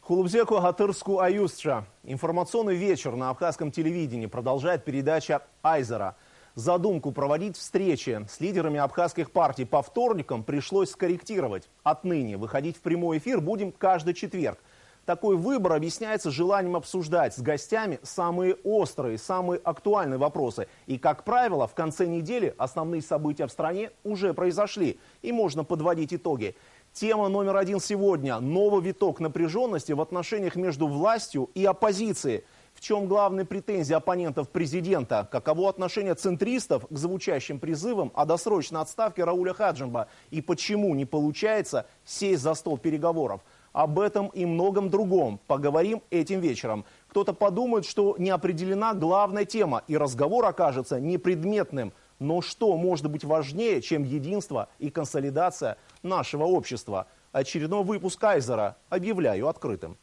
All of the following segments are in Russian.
Хулубзеку Гатырску Аюсча. Информационный вечер на абхазском телевидении продолжает передача Айзера. Задумку проводить встречи с лидерами абхазских партий по вторникам пришлось скорректировать. Отныне выходить в прямой эфир будем каждый четверг. Такой выбор объясняется желанием обсуждать с гостями самые острые, самые актуальные вопросы. И, как правило, в конце недели основные события в стране уже произошли. И можно подводить итоги. Тема номер один сегодня – новый виток напряженности в отношениях между властью и оппозицией. В чем главные претензии оппонентов президента? Каково отношение центристов к звучащим призывам о досрочной отставке Рауля Хаджимба? И почему не получается сесть за стол переговоров? Об этом и многом другом поговорим этим вечером. Кто-то подумает, что не определена главная тема, и разговор окажется непредметным. Но что может быть важнее, чем единство и консолидация нашего общества? Очередной выпуск Айзера объявляю открытым.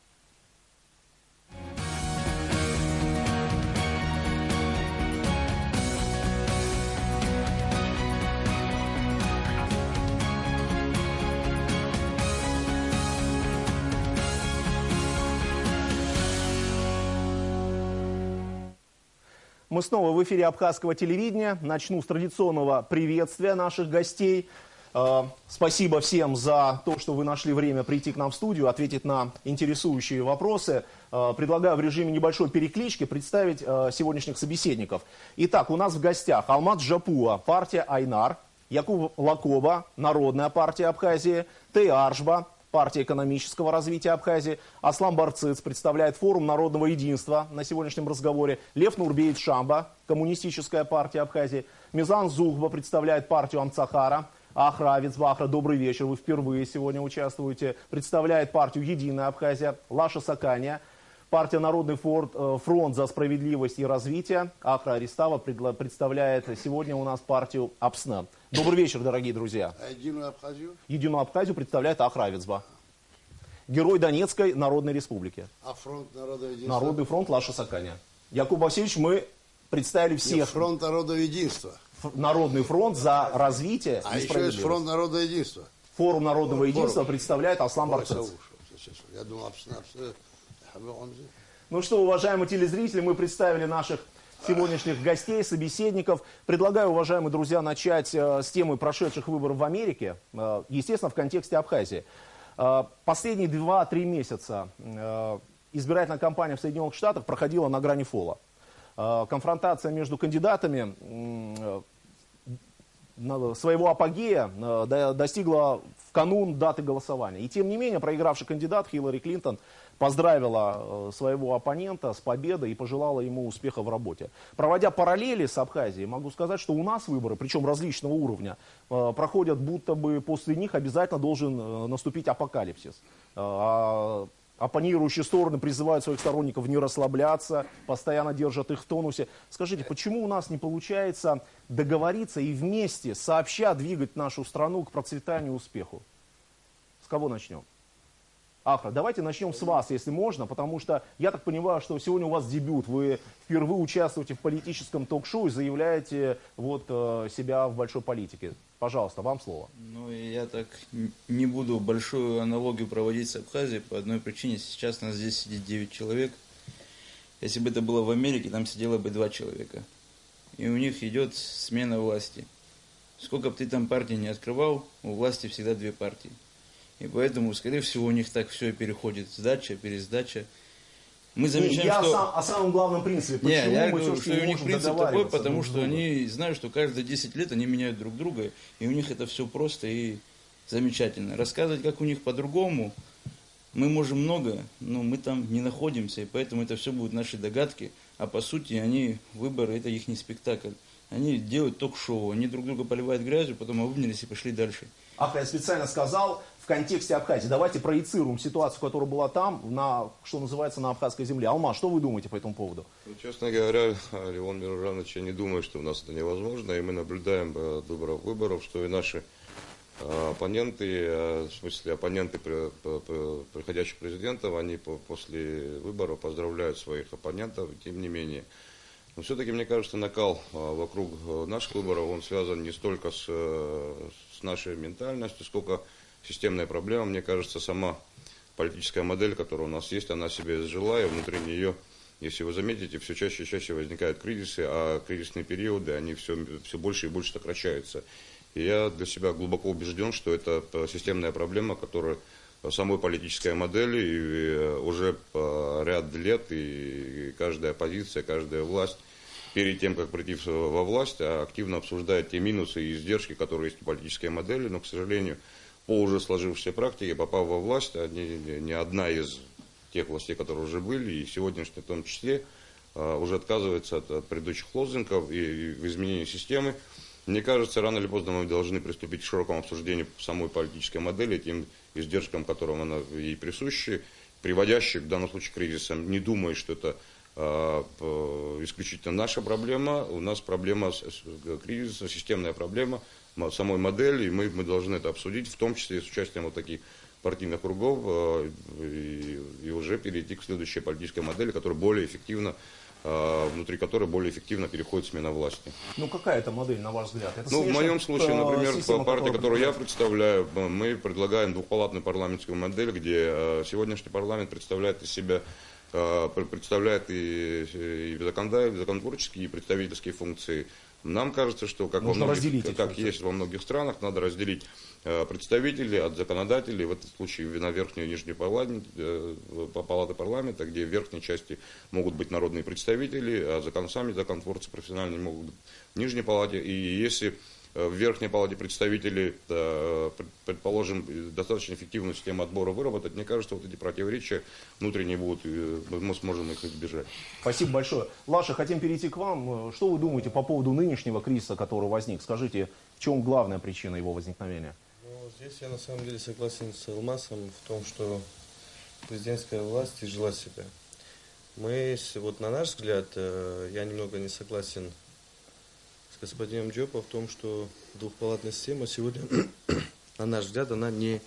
Мы снова в эфире абхазского телевидения. Начну с традиционного приветствия наших гостей. Спасибо всем за то, что вы нашли время прийти к нам в студию, ответить на интересующие вопросы. Предлагаю в режиме небольшой переклички представить сегодняшних собеседников. Итак, у нас в гостях Алмат Джапуа, партия Айнар, Якуб Лакоба, Народная партия Абхазии, Тей Аршба, партия экономического развития Абхазии, Аслан Барцыц представляет форум народного единства на сегодняшнем разговоре, Лев Нурбеевич Шамба, коммунистическая партия Абхазии, Мизан Зухба представляет партию Амцахара, Ахра Авицбахра, добрый вечер, вы впервые сегодня участвуете, представляет партию Единая Абхазия, Лаша Сакания, партия Народный фронт за справедливость и развитие, Ахра Аристава представляет сегодня у нас партию Апсна. Добрый вечер, дорогие друзья. Единую Абхазию? Единую Абхазию представляет Ахра Авицба. Герой Донецкой Народной Республики. А фронт народного единства? Народный фронт Лаша Сакания. Якуб Васильевич, мы представили всех. Нет, фронт народного единства. Народный фронт за развитие и справедливость. А еще есть фронт народного единства. Форум народного единства представляет Аслан Барцыц. Я думал, Ну что, уважаемые телезрители, мы представили наших сегодняшних гостей, собеседников. Предлагаю, уважаемые друзья, начать с темы прошедших выборов в Америке, естественно, в контексте Абхазии. Последние 2-3 месяца избирательная кампания в Соединенных Штатах проходила на грани фола. Конфронтация между кандидатами своего апогея достигла в канун даты голосования. И тем не менее, проигравший кандидат Хиллари Клинтон поздравила своего оппонента с победой и пожелала ему успеха в работе. Проводя параллели с Абхазией, могу сказать, что у нас выборы, причем различного уровня, проходят, будто бы после них обязательно должен наступить апокалипсис. Оппонирующие стороны призывают своих сторонников не расслабляться, постоянно держат их в тонусе. Скажите, почему у нас не получается договориться и вместе, сообща двигать нашу страну к процветанию и успеху? С кого начнем? Ахра, давайте начнем с вас, если можно, потому что я так понимаю, что сегодня у вас дебют. Вы впервые участвуете в политическом ток-шоу и заявляете себя в большой политике. Пожалуйста, вам слово. Ну, я так не буду большую аналогию проводить с Абхазией по одной причине. Сейчас нас здесь сидит 9 человек. Если бы это было в Америке, там сидело бы 2 человека. И у них идет смена власти. Сколько бы ты там партий не открывал, у власти всегда 2 партии. И поэтому, скорее всего, у них так все переходит. Сдача, пересдача. Мы замечаем, о самом главном принципе. Почему я мы говорю, что у них принцип такой, потому что они знают, что каждые 10 лет они меняют друг друга, и у них это все просто и замечательно. Рассказывать, как у них по-другому, мы можем много, но мы там не находимся, и поэтому это все будут наши догадки, а по сути выборы, это их не спектакль. Они делают ток-шоу, они друг друга поливают грязью, потом обнялись и пошли дальше. Я специально сказал в контексте Абхазии. Давайте проецируем ситуацию, которая была там, что называется, на абхазской земле. Алма, что вы думаете по этому поводу? Ну, честно говоря, Левон Миружанович, я не думаю, что у нас это невозможно. И мы наблюдаем выборов, что и наши оппоненты, в смысле оппоненты приходящих президентов, они после выборов поздравляют своих оппонентов, тем не менее. Но все-таки, мне кажется, накал вокруг наших выборов, он связан не столько с нашей ментальностью, сколько системная проблема. Мне кажется, сама политическая модель, которая у нас есть, она себя изжила, и внутри нее, если вы заметите, все чаще и чаще возникают кризисы, а кризисные периоды, они все больше и больше сокращаются. И я для себя глубоко убежден, что это системная проблема, которая самой политической модели, и уже ряд лет, и каждая оппозиция, каждая власть, перед тем, как прийти во власть, активно обсуждает те минусы и издержки, которые есть у политической модели, но, к сожалению, по уже сложившейся практике, попав во власть, ни одна из тех властей, которые уже были, и сегодняшней в том числе, уже отказывается от предыдущих лозунгов и в изменении системы. Мне кажется, рано или поздно мы должны приступить к широкому обсуждению самой политической модели, тем издержкам, которым она ей присуща, приводящей в данном случае к кризисам. Не думаю, что это исключительно наша проблема. У нас проблема кризиса, системная проблема самой модели, и мы должны это обсудить, в том числе с участием вот таких партийных кругов, и уже перейти к следующей политической модели, которая более эффективна, внутри которой более эффективно переходит смена власти. Ну, какая это модель, на ваш взгляд? Это в моем случае, например, система, партия, которую я представляю, мы предлагаем двухпалатную парламентскую модель, где сегодняшний парламент представляет из себя представляет и законотворческие, и представительские функции. Нам кажется, что как есть во многих странах, надо разделить представителей от законодателей, в этом случае на верхнюю и нижнюю палаты парламента, где в верхней части могут быть народные представители, а сами законотворцы профессиональные могут быть в нижней палате. И если в верхней палате представителей, предположим, достаточно эффективную систему отбора выработать, мне кажется, вот эти противоречия внутренние будут, мы сможем их избежать. Спасибо большое. Лаша, хотим перейти к вам. Что вы думаете по поводу нынешнего кризиса, который возник? Скажите, в чем главная причина его возникновения? Здесь я на самом деле согласен с Алмасом в том, что президентская власть изжила себя. Вот на наш взгляд, я немного не согласен с господином Джопа в том, что двухпалатная система сегодня, на наш взгляд, она не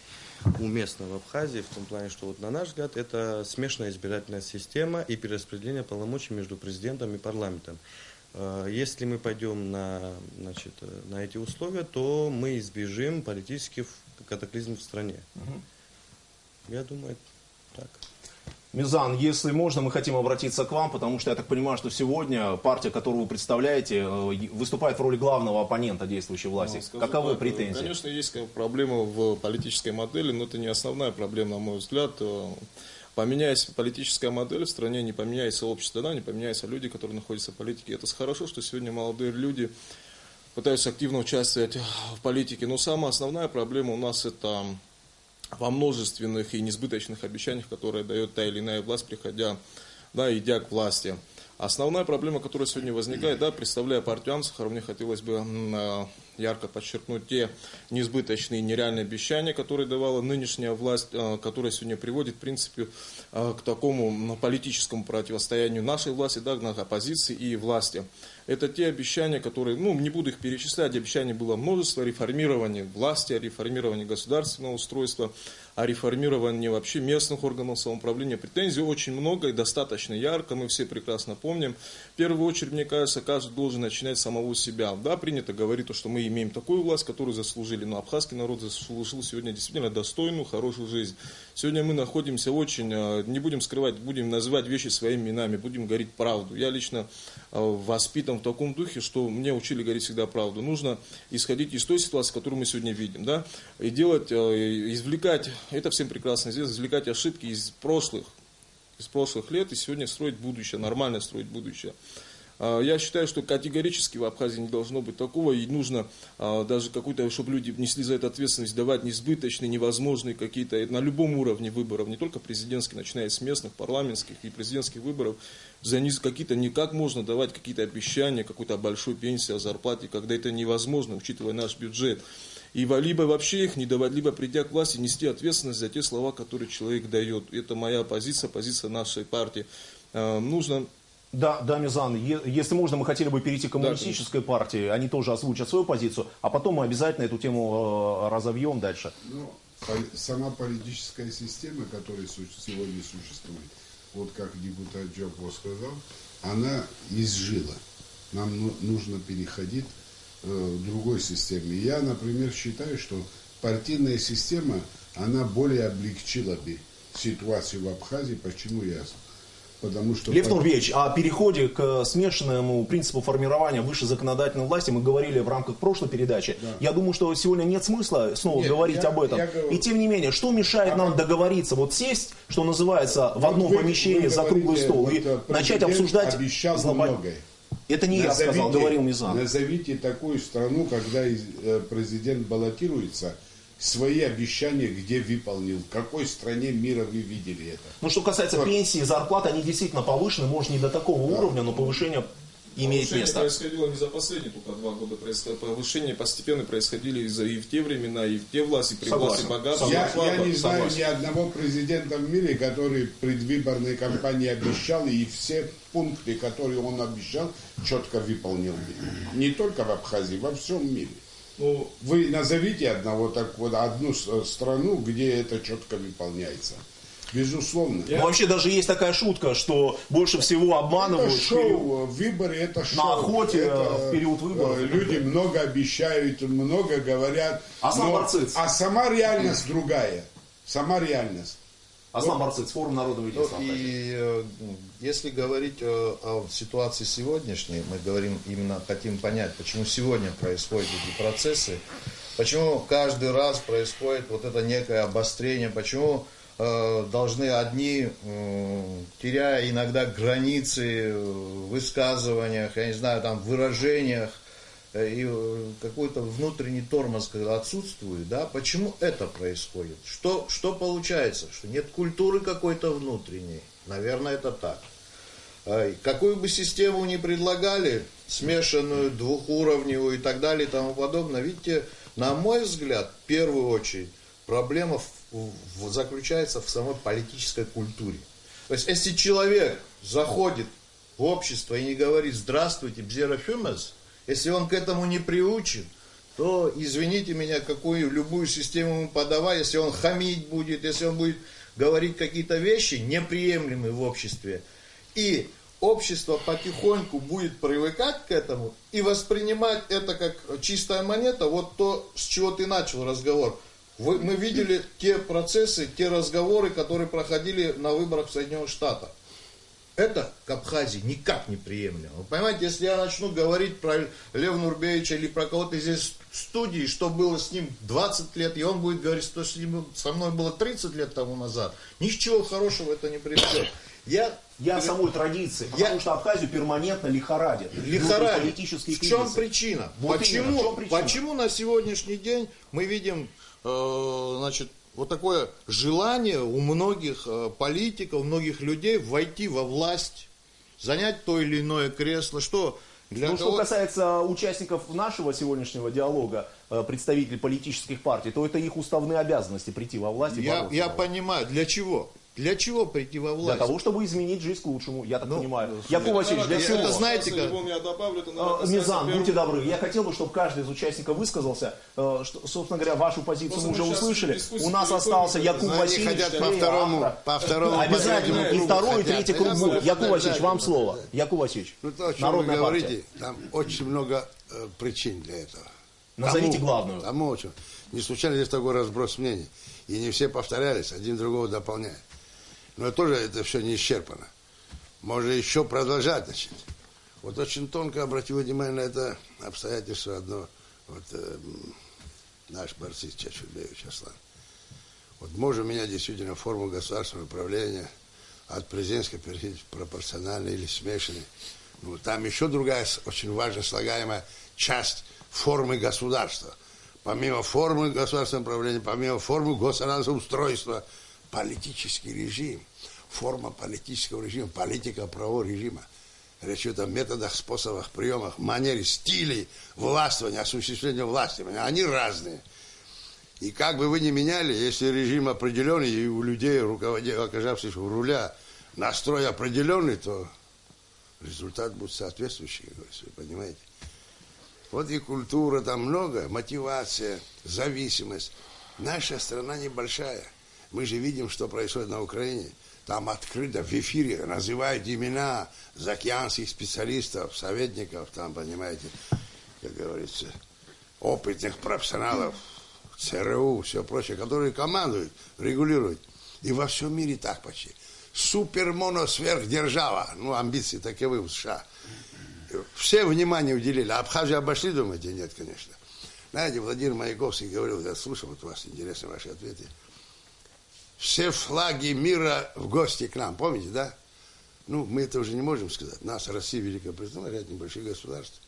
уместна в Абхазии, в том плане, что вот на наш взгляд это смешанная избирательная система и перераспределение полномочий между президентом и парламентом. Если мы пойдем на эти условия, то мы избежим политических катаклизмов в стране. Я думаю, так. Мизан, если можно, мы хотим обратиться к вам, потому что я так понимаю, что сегодня партия, которую вы представляете, выступает в роли главного оппонента действующей власти. Каковы претензии? Конечно, есть проблема в политической модели, но это не основная проблема, на мой взгляд. Поменяясь политическая модель в стране, не поменяется общество, да, не поменяются люди, которые находятся в политике. Это хорошо, что сегодня молодые люди пытаются активно участвовать в политике. Но самая основная проблема у нас это во множественных и несбыточных обещаниях, которые дает та или иная власть, приходя, да, идя к власти. Основная проблема, которая сегодня возникает, да, представляя партию Амсахара, мне хотелось бы ярко подчеркнуть те несбыточные, нереальные обещания, которые давала нынешняя власть, которая сегодня приводит, в принципе, к такому политическому противостоянию нашей власти, да, оппозиции и власти. Это те обещания, которые, не буду их перечислять, обещаний было множество: реформирование власти, реформирование государственного устройства, о реформировании вообще местных органов самоуправления. Претензий очень много и достаточно ярко, мы все прекрасно помним. В первую очередь, мне кажется, каждый должен начинать с самого себя. Да, принято говорить, что мы имеем такую власть, которую заслужили, но абхазский народ заслужил сегодня действительно достойную, хорошую жизнь. Сегодня мы находимся очень, не будем скрывать, будем называть вещи своими именами, будем говорить правду. Я лично воспитан в таком духе, что мне учили говорить всегда правду. Нужно исходить из той ситуации, которую мы сегодня видим, да, и делать, извлекать, это всем прекрасно известно, извлекать ошибки из прошлых лет и сегодня строить будущее, нормально строить будущее. Я считаю, что категорически в Абхазии не должно быть такого, и нужно даже какой-то, чтобы люди несли за это ответственность, давать несбыточные, невозможные какие-то, на любом уровне выборов, не только президентских, начиная с местных, парламентских и президентских выборов, за какие-то, никак можно давать какие-то обещания, какой-то большой пенсии, о зарплате, когда это невозможно, учитывая наш бюджет. И либо вообще их не давать, либо придя к власти, нести ответственность за те слова, которые человек дает. Это моя позиция, позиция нашей партии. Нужно... Да, Мизан, если можно, мы хотели бы перейти к коммунистической партии, они тоже озвучат свою позицию, а потом мы обязательно эту тему разовьем дальше. Сама политическая система, которая сегодня существует, вот как депутат Джопо сказал, она изжила. Нам нужно переходить к другой системе. Я, например, считаю, что партийная система, она более облегчила бы ситуацию в Абхазии. Почему ясно? Потому что... Лев Нурбеевич, о переходе к смешанному принципу формирования высшей законодательной власти мы говорили в рамках прошлой передачи. Да. Я думаю, что сегодня нет смысла снова говорить об этом. И тем не менее, что мешает нам договориться, вот сесть, что называется, в одном помещении за круглый стол и начать обсуждать... Обещал многое. Это не я сказал, говорил Мизан. Назовите такую страну, когда президент баллотируется, свои обещания где выполнил? В какой стране мира вы видели это? Ну, что касается пенсии, зарплаты, они действительно повышены, может не до такого уровня, но повышение имеет место. Происходило не за последние только 2 года. Повышения постепенно происходили и в те времена, и в те власти, при власти богатых. Я не знаю ни одного президента в мире, который в предвыборной кампании обещал, и все пункты, которые он обещал, четко выполнил. Не только в Абхазии, во всем мире. Ну, вы назовите одну страну, где это четко выполняется. Безусловно. Вообще даже есть такая шутка, что больше всего обманывают. Это шоу, выборы это шоу. На охоте в период выборов. Люди много обещают, много говорят. А сама реальность другая. Сама реальность. Аслан Барцыц, форум народного единства. И если говорить о ситуации сегодняшней, мы говорим именно, хотим понять, почему сегодня происходят эти процессы, почему каждый раз происходит вот это некое обострение, почему должны одни, теряя иногда границы в высказываниях, я не знаю, там, в выражениях, и какой-то внутренний тормоз, когда отсутствует, да, почему это происходит? Что получается? Что нет культуры какой-то внутренней? Наверное, это так. Какую бы систему ни предлагали, смешанную, двухуровневую и так далее и тому подобное, видите, на мой взгляд, в первую очередь, проблема заключается в самой политической культуре. То есть, если человек заходит в общество и не говорит «здравствуйте, бзера фюмес», если он к этому не приучен, то, извините меня, любую систему ему подавай, если он хамить будет, если он будет говорить какие-то вещи, неприемлемые в обществе, и общество потихоньку будет привыкать к этому и воспринимать это как чистая монета, вот то, с чего ты начал разговор. Мы видели те процессы, те разговоры, которые проходили на выборах в Соединенных Штатах. Это к Абхазии никак не приемлемо. Вы понимаете, если я начну говорить про Лева Нурбеевича или про кого-то здесь в студии, что было с ним 20 лет, и он будет говорить, что со мной было 30 лет тому назад, ничего хорошего это не приведет. Я самой традиции, потому что Абхазию перманентно лихорадит. В чем причина? Почему на сегодняшний день мы видим, вот такое желание у многих политиков, у многих людей войти во власть, занять то или иное кресло, что... Что касается участников нашего сегодняшнего диалога, представителей политических партий, то это их уставные обязанности прийти во власть и бороться. Я понимаю, для чего? Для чего прийти во власть? Для того, чтобы изменить жизнь к лучшему, я так понимаю. Яков Васильевич, для всего. Это знаете как? Мизан, будьте добры. Я хотел бы, чтобы каждый из участников высказался. Собственно говоря, вашу позицию мы уже услышали. У нас остался Яков Васильевич. По второму. Обязательно. И второй, и третий круг будет. Яков Васильевич, вам слово. Яков Васильевич, то, о чем вы говорите, там очень много причин для этого. Назовите главную. Не случайно здесь такой разброс мнений. И не все повторялись, один другого дополняет. Но тоже это все не исчерпано. Можно еще продолжать, значит. Вот очень тонко обратил внимание на это обстоятельство одно. Вот наш Барцыц Чачурбеевич Аслан. Вот можем менять действительно форму государственного управления от президентской перейти пропорциональной или смешанной. Ну, там еще другая очень важная слагаемая часть формы государства. Помимо формы государственного управления, помимо формы государственного устройства, политический режим, форма политического режима, политика правового режима. Речь идет о методах, способах, приемах, манере, стиле властвования, осуществления власти. Они разные. И как бы вы ни меняли, если режим определенный, и у людей, оказавшихся у руля, настрой определенный, то результат будет соответствующий, вы понимаете. Вот и культура, там много, мотивация, зависимость. Наша страна небольшая. Мы же видим, что происходит на Украине. Там открыто в эфире называют имена заокеанских специалистов, советников, там, понимаете, как говорится, опытных профессионалов, ЦРУ, все прочее, которые командуют, регулируют. И во всем мире так почти. Супер-моно-сверхдержава. Ну, амбиции таковы у США. Все внимание уделили. Абхазию обошли, думаете? Нет, конечно. Знаете, Владимир Маяковский говорил, я слушал вот вас, интересны ваши ответы. Все флаги мира в гости к нам. Помните, да? Ну, мы это уже не можем сказать. Нас, Россия, Великая Британия, ряд небольших государств.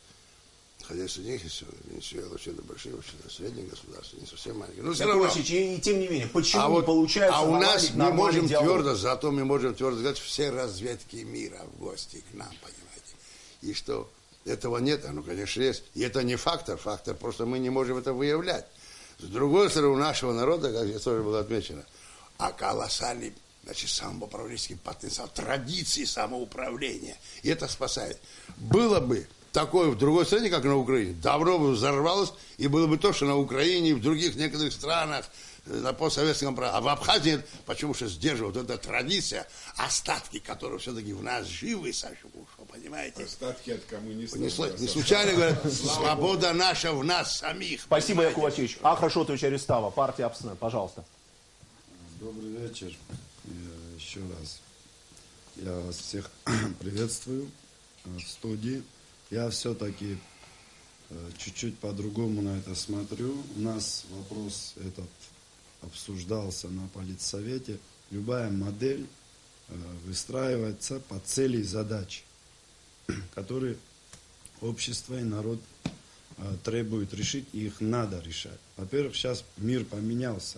Хотя среди них Венесуэла вообще-то большие, вообще-то средние государства, не совсем маленькие. Но все равно. И тем не менее, почему не получается у нас мы можем диалог? твердо, зато мы можем твердо сказать, все разведки мира в гости к нам, понимаете. И что этого нет, оно, конечно, есть. И это не фактор, фактор просто мы не можем это выявлять. С другой стороны, у нашего народа, как здесь тоже было отмечено, колоссальный, значит, самоуправленческий потенциал, традиции самоуправления. И это спасает. Было бы такое в другой стране, как на Украине, давно бы взорвалось, и было бы то, что на Украине и в других некоторых странах, на постсоветском праве. А в Абхазии нет, почему что сдерживает вот эта традиция, остатки, которые все-таки в нас живы, понимаете? Остатки от коммунистов. Не случайно говорят, свобода наша в нас самих. Спасибо, Яков Васильевич. Ахрашотович Аристава, партия Абснет, пожалуйста. Добрый вечер. Еще раз. Я вас всех приветствую в студии. Я все-таки чуть-чуть по-другому на это смотрю. У нас вопрос этот обсуждался на политсовете. Любая модель выстраивается по цели и задаче, которые общество и народ требуют решить, и их надо решать. Во-первых, сейчас мир поменялся.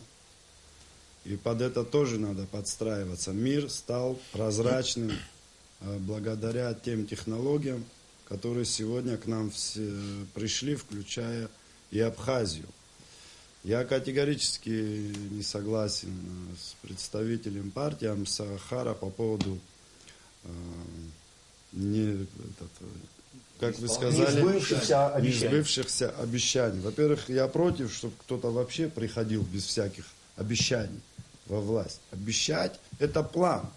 И под это тоже надо подстраиваться. Мир стал прозрачным благодаря тем технологиям, которые сегодня к нам все пришли, включая и Абхазию. Я категорически не согласен с представителем партии Амсахара по поводу, как вы сказали, несбывшихся обещаний. Во-первых, я против, чтобы кто-то вообще приходил без всяких обещаний во власть. Обещать – это план.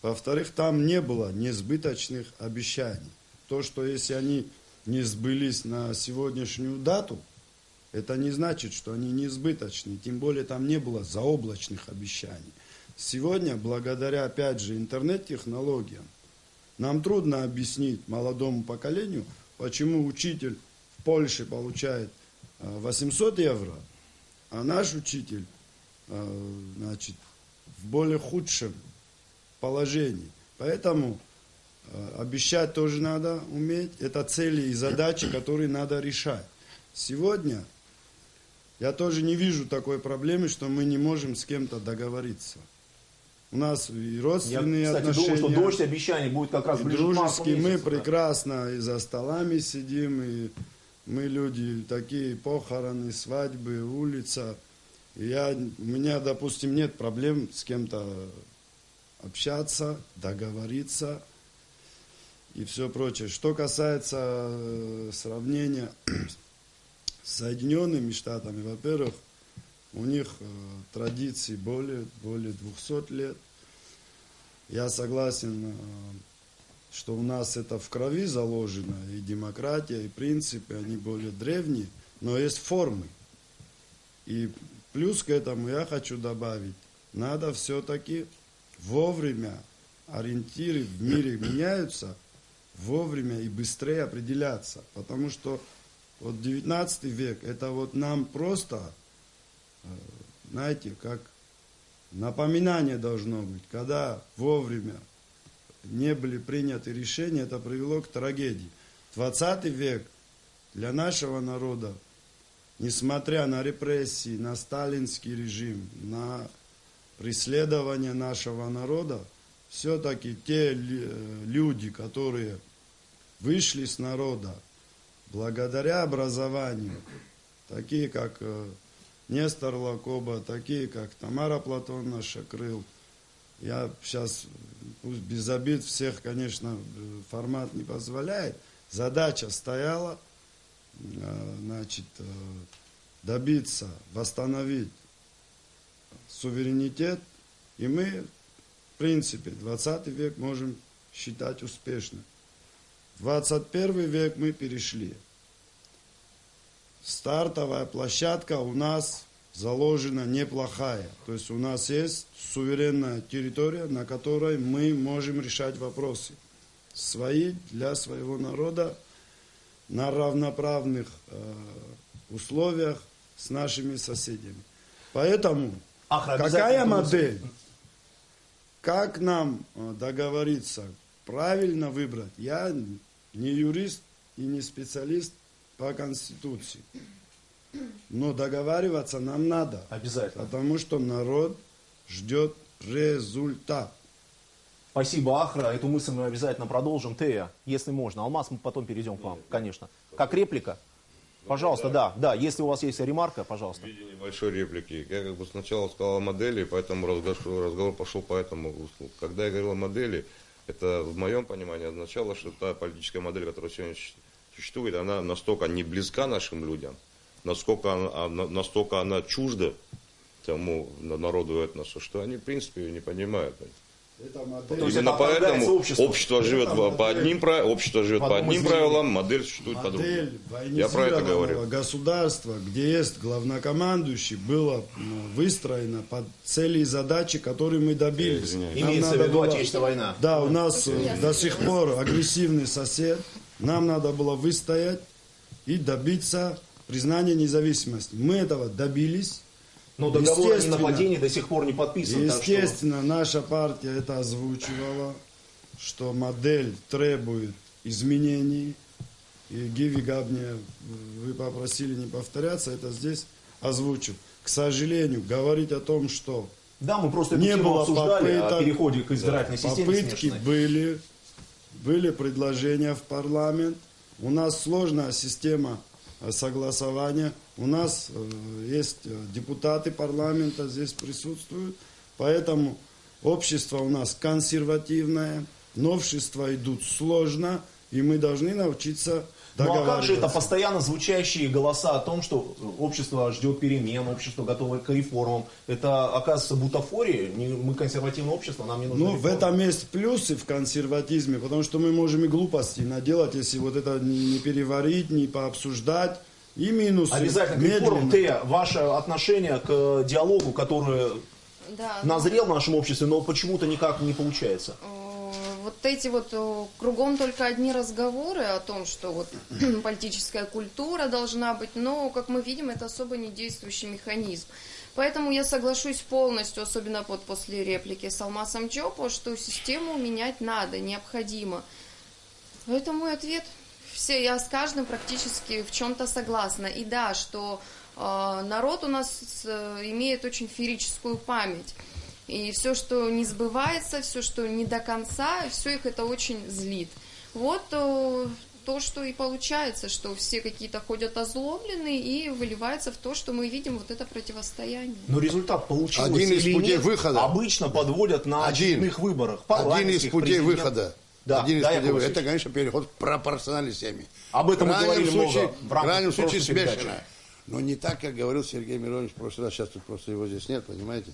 Во-вторых, там не было несбыточных обещаний. То, что если они не сбылись на сегодняшнюю дату, это не значит, что они несбыточны. Тем более там не было заоблачных обещаний. Сегодня, благодаря, опять же, интернет-технологиям, нам трудно объяснить молодому поколению, почему учитель в Польше получает 800 евро, а наш учитель, значит, в более худшем положении. Поэтому обещать тоже надо уметь. Это цели и задачи, которые надо решать. Сегодня я тоже не вижу такой проблемы, что мы не можем с кем-то договориться. У нас и родственные отношения. Я, кстати, думаю, что дождь обещаний будет как раз ближе к марту месяцу. Мы прекрасно и за столами сидим, и мы люди такие, похороны, свадьбы, улица. И у меня, допустим, нет проблем с кем-то общаться, договориться и все прочее. Что касается сравнения с Соединенными Штатами, во-первых, у них традиции более 200 лет. Я согласен, что у нас это в крови заложено, и демократия, и принципы, они более древние, но есть формы. И плюс к этому я хочу добавить, надо все-таки вовремя, ориентиры в мире меняются, вовремя и быстрее определяться. Потому что вот 19 век, это вот нам просто, знаете, как напоминание должно быть. Когда вовремя не были приняты решения, это привело к трагедии. 20 век для нашего народа, несмотря на репрессии, на сталинский режим, на преследование нашего народа, все-таки те люди, которые вышли с народа благодаря образованию, такие как Нестор Лакоба, такие как Тамара Платоновна Шакрыл, я сейчас, пусть без обид, всех, конечно, формат не позволяет, задача стояла, значит, добиться, восстановить суверенитет, и мы, в принципе, 20 век можем считать успешным. 21 век мы перешли. Стартовая площадка у нас заложена неплохая. То есть у нас есть суверенная территория, на которой мы можем решать вопросы свои для своего народа на равноправных условиях с нашими соседями. Поэтому какая модель, как нам договориться, правильно выбрать? Я не юрист и не специалист по Конституции. Но договариваться нам надо. Обязательно. Потому что народ ждет результат. Спасибо, Ахра. Эту мысль мы обязательно продолжим. Тея, если можно. Алмаз, мы потом перейдем к вам, конечно. Как реплика? Пожалуйста, да. Если у вас есть ремарка, пожалуйста. В виде небольшой реплики. Я как бы сначала сказал о модели, поэтому разговор пошел по этому руслу. Когда я говорил о модели, это в моем понимании означало, что та политическая модель, которая сегодня существует, она настолько не близка нашим людям, настолько она чужда тому народу этносу, что они в принципе ее не понимают. Именно поэтому общество живет по одним правилам, модель существует по другим. Я про это говорю. Государство, где есть главнокомандующий, было выстроено под цели и задачи, которые мы добились. Имеется в виду Отечественная война. Да, у нас до сих пор агрессивный сосед. Нам надо было выстоять и добиться признания независимости. Мы этого добились. Но договор о ненападении до сих пор не подписан. Естественно, наша партия это озвучивала, что модель требует изменений. И Гиви Габне, вы попросили не повторяться, это здесь озвучил. К сожалению, говорить о том, что да, мы просто не было попыток, о переходе к избирательной системе попытки смешанной. были предложения в парламент. У нас сложная система согласования. У нас есть депутаты парламента, здесь присутствуют. Поэтому общество у нас консервативное, новшества идут сложно, и мы должны научиться договариваться. Ну а как же это постоянно звучащие голоса о том, что общество ждет перемен, общество готово к реформам? Это, оказывается, бутафория? Мы консервативное общество, нам не нужно реформы. В этом есть плюсы в консерватизме, потому что мы можем и глупости наделать, если вот это не переварить, не пообсуждать. И минусы. Обязательно к реформам. Тея, ваше отношение к диалогу, который назрел в нашем обществе, но почему-то никак не получается? Вот эти вот кругом только одни разговоры о том, что вот политическая культура должна быть, но, как мы видим, это особо не действующий механизм. Поэтому я соглашусь полностью, особенно вот после реплики с Алмазом Джопо, что систему менять надо, необходимо. Это мой ответ. Я с каждым практически в чем-то согласна. И да, что народ у нас имеет очень феерическую память. И все, что не сбывается, все, что не до конца, все их это очень злит. Вот то, что и получается, что все какие-то ходят озлобленные и выливается в то, что мы видим вот это противостояние. Но результат получился один из или путей нет, выхода. Обычно подводят на очередных выборах. Один из путей выхода. Да, это, конечно, переход к пропорциональной системе. Об этом мы говорили много в крайнем случае смешанное. Но не так, как говорил Сергей Миронович в прошлый раз. Сейчас тут просто его здесь нет, понимаете?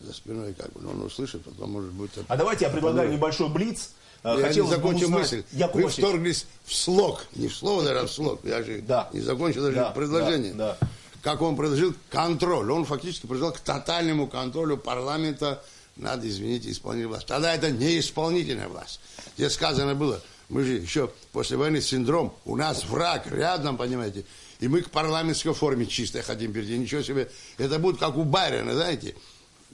За спиной как бы. Но он услышит, потом может быть... А давайте я предлагаю небольшой блиц. Я не закончил мысль. Вы вторглись в слог. Не в слово, наверное, в слог. Я же не закончил даже предложение. Как он предложил контроль. Он фактически предложил к тотальному контролю парламента над, извините, исполнительной властью. Тогда это не исполнительная власть. Здесь сказано было, мы же еще после войны синдром, у нас враг рядом, понимаете, и мы к парламентской форме чистой хотим перейти. Ничего себе. Это будет как у Байрона, знаете.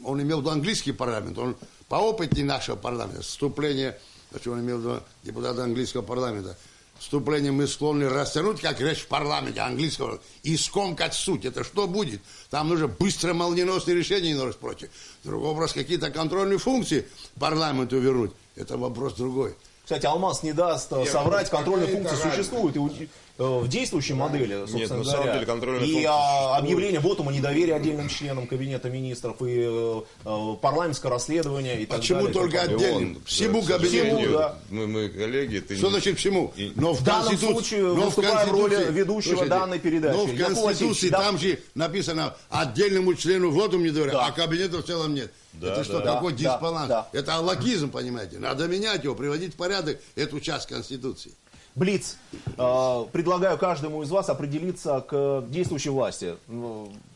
Он имел в виду английский парламент, он по опыту нашего парламента, вступление, что он имел в виду депутата английского парламента, вступление мы склонны растянуть, как речь в парламенте английского, и скомкать суть. Это что будет? Там нужно быстро молниеносные решения и множество прочее. Другой вопрос, какие-то контрольные функции парламенту вернуть. Это вопрос другой. Кстати, Алмаз не даст соврать, контрольные функции существуют и в действующей модели, собственно Нет, говоря. на самом деле контрольные и функции объявление вотума недоверия отдельным членам Кабинета министров, и парламентское расследование, и так Почему далее. только отдельным? Всему кабинету. Да. Мы коллеги. Что значит всему? Но в данном случае выступая в роли ведущего данной передачи. Но в Конституции там же написано отдельному члену вотум недоверия, а кабинета в целом нет. Это что, такой дисбаланс? Это аллакизм, понимаете? Надо менять его, приводить в порядок эту часть Конституции. Блиц. Предлагаю каждому из вас определиться к действующей власти.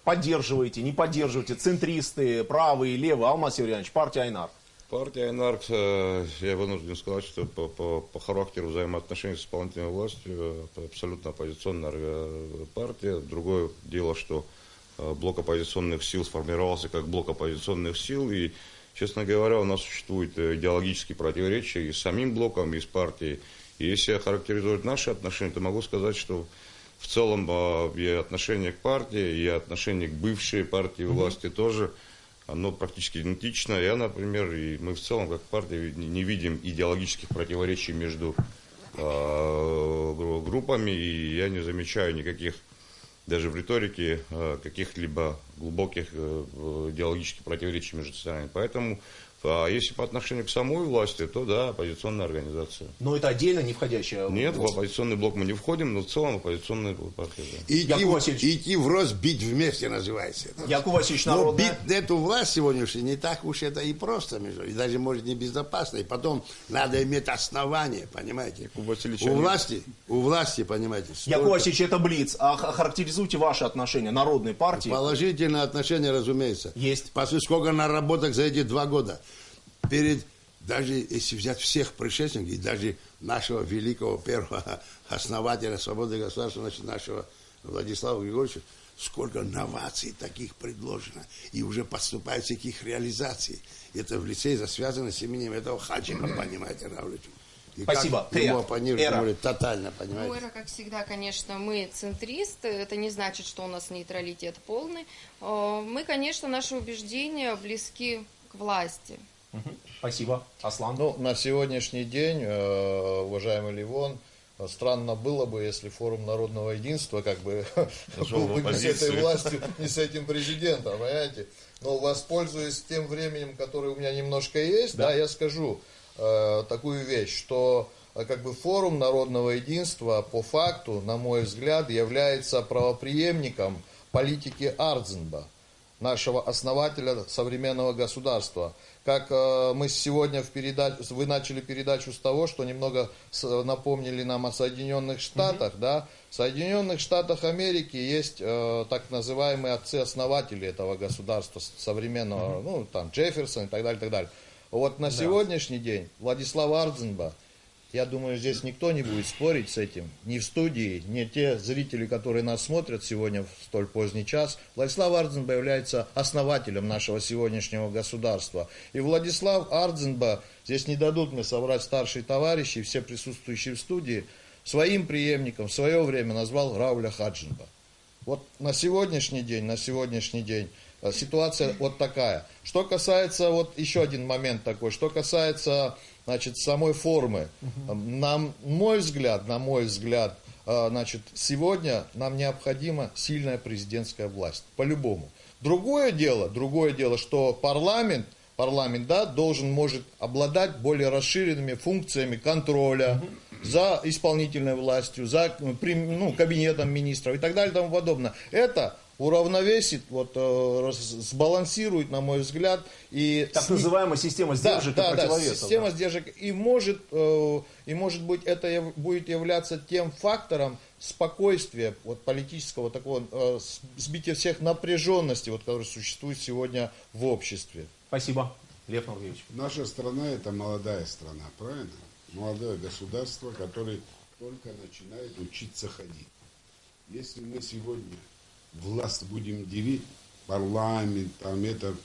Поддерживаете, не поддерживаете, центристы, правые, левые. Алмаз Северьянович, партия Айнар. Партия Айнар, я вынужден сказать, что по характеру взаимоотношений с исполнительной властью абсолютно оппозиционная партия. Другое дело, что блок оппозиционных сил сформировался как блок оппозиционных сил, и, честно говоря, у нас существует идеологические противоречия и с самим блоком, и с партией. И если характеризовать наши отношения, то могу сказать, что в целом и отношение к партии, и отношение к бывшей партии власти тоже, оно практически идентично. Я, например, и мы в целом как партия не видим идеологических противоречий между группами, и я не замечаю никаких, даже в риторике, каких-либо глубоких идеологических противоречий между странами. Поэтому, если по отношению к самой власти, то да, оппозиционная организация. Но это отдельно не входящая? Нет, в оппозиционный блок мы не входим, но в целом оппозиционная партия. Да. Идти в рост, бить вместе называется. Яков Васильевич, народная. Но бить эту власть сегодняшнюю не так уж это и просто, и даже может небезопасно. И потом надо иметь основания, понимаете. У власти, понимаете. Яков Васильевич, это Блиц. А характеризуйте ваши отношения народной партии. Положительные отношения, разумеется. Есть. После сколько наработок за эти 2 года. Даже если взять всех предшественников, и даже нашего великого первого основателя свободы государства, значит, нашего Владислава Григорьевича, сколько новаций таких предложено, и уже подступаются к их реализации. Это в лице связано с именем этого Хаджина, понимаете, Равлевича. Спасибо. Тотально, понимаете. Ну, Эра, как всегда, конечно, мы центристы, это не значит, что у нас нейтралитет полный. Мы, конечно, наши убеждения близки к власти. Спасибо. Аслан? Ну, на сегодняшний день, уважаемый Ливон, странно было бы, если форум народного единства как бы был бы не с этой властью, не с этим президентом, понимаете? Но воспользуясь тем временем, которое у меня немножко есть, да, я скажу такую вещь, что как бы форум народного единства по факту, на мой взгляд, является правопреемником политики Ардзинба, нашего основателя современного государства. Как мы сегодня вы начали передачу с того, что немного напомнили нам о Соединенных Штатах, да? В Соединенных Штатах Америки есть так называемые отцы-основатели этого государства современного, ну, там, Джефферсон и так далее, и так далее. Вот на сегодняшний день Владислав Ардзинба, я думаю, здесь никто не будет спорить с этим, ни в студии, ни те зрители, которые нас смотрят сегодня в столь поздний час. Владислав Ардзинба является основателем нашего сегодняшнего государства. И Владислав Ардзинба, здесь не дадут мне соврать старшие товарищи, все присутствующие в студии, своим преемником в свое время назвал Рауля Хаджинба. Вот на сегодняшний день ситуация вот такая. Что касается, вот еще один момент такой, что касается, значит, самой формы. На мой взгляд, значит, сегодня нам необходима сильная президентская власть. По-любому. Другое дело, что парламент, да, может обладать более расширенными функциями контроля за исполнительной властью, за кабинетом министров и так далее и тому подобное. Это уравновесит, сбалансирует, на мой взгляд. И так называемая система сдержек и противовесов. Система сдержек. И может быть, это будет являться тем фактором спокойствия, политического такого, сбития всех напряженностей, которые существуют сегодня в обществе. Спасибо. Лев Нургевич. Наша страна — это молодая страна, правильно? Молодое государство, которое только начинает учиться ходить. Если мы сегодня власть будем делить, парламент,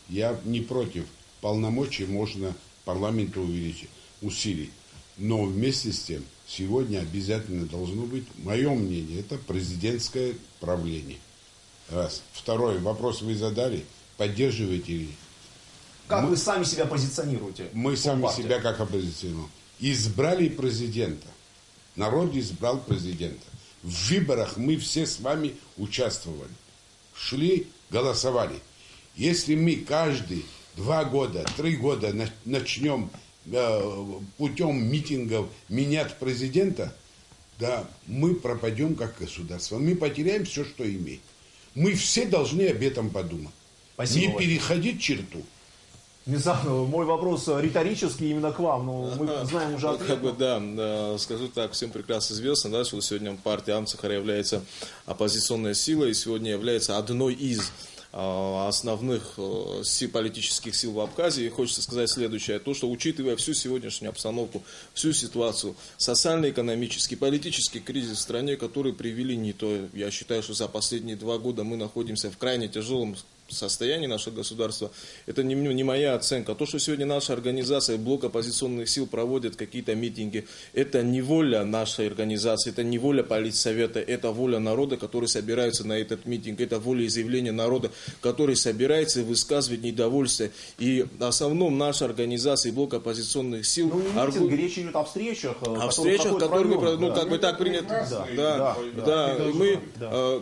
я не против. Полномочия можно парламенту увеличить, усилить. Но вместе с тем, сегодня обязательно должно быть, мое мнение, это президентское правление. Раз. Второй вопрос вы задали, поддерживаете ли? Как вы сами себя позиционируете? Мы сами себя как оппозиционируем. Избрали президента. Народ избрал президента. В выборах мы все с вами участвовали. Шли, голосовали. Если мы каждые 2 года, 3 года начнем путем митингов менять президента, да, мы пропадем как государство. Мы потеряем все, что имеем. Мы все должны об этом подумать. Спасибо. Не переходить черту. Мизан, мой вопрос риторический именно к вам, но мы знаем уже ответ. Да, скажу так, всем прекрасно известно, да, что сегодня партия Амцахара является оппозиционной силой и сегодня является одной из основных политических сил в Абхазии. И хочется сказать следующее, то, что учитывая всю сегодняшнюю обстановку, всю ситуацию, социально-экономический, политический кризис в стране, которые привели не то, я считаю, что за последние 2 года мы находимся в крайне тяжелом состоянии нашего государства. Это не моя оценка. То, что сегодня наша организация, блок оппозиционных сил проводит какие-то митинги, это не воля нашей организации, это не воля политсовета, это воля народа, который собирается на этот митинг, это воля изъявления народа, который собирается и высказывает недовольство. И в основном наша организация, блок оппозиционных сил... Митинги, речь идет о встречах. О встречах, которые как бы так принято.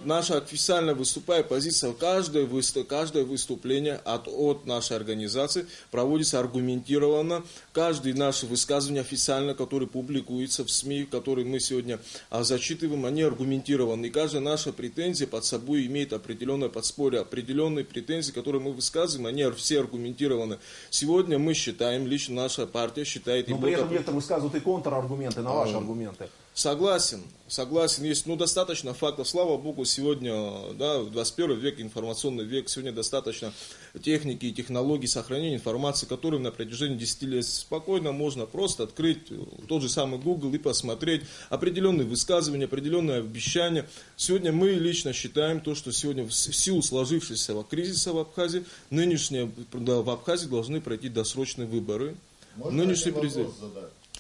Наша официально выступая позиция, каждое выступление от нашей организации проводится аргументированно. Каждое наше высказывание официально, которое публикуется в СМИ, которые мы сегодня зачитываем, они аргументированы. И каждая наша претензия под собой имеет определенное подспорье, определенные претензии, которые мы высказываем, они все аргументированы. Сегодня мы считаем, лично наша партия считает... Но при этом некоторые высказывают и контраргументы на ваши аргументы. Согласен. Есть достаточно фактов. Слава Богу, сегодня, в 21 век, информационный век, сегодня достаточно техники и технологий сохранения информации, которые на протяжении 10 лет спокойно можно просто открыть тот же самый Google и посмотреть определенные высказывания, определенные обещания. Сегодня мы лично считаем то, что сегодня в силу сложившегося кризиса в Абхазии, в Абхазии должны пройти досрочные выборы. Нынешний президент.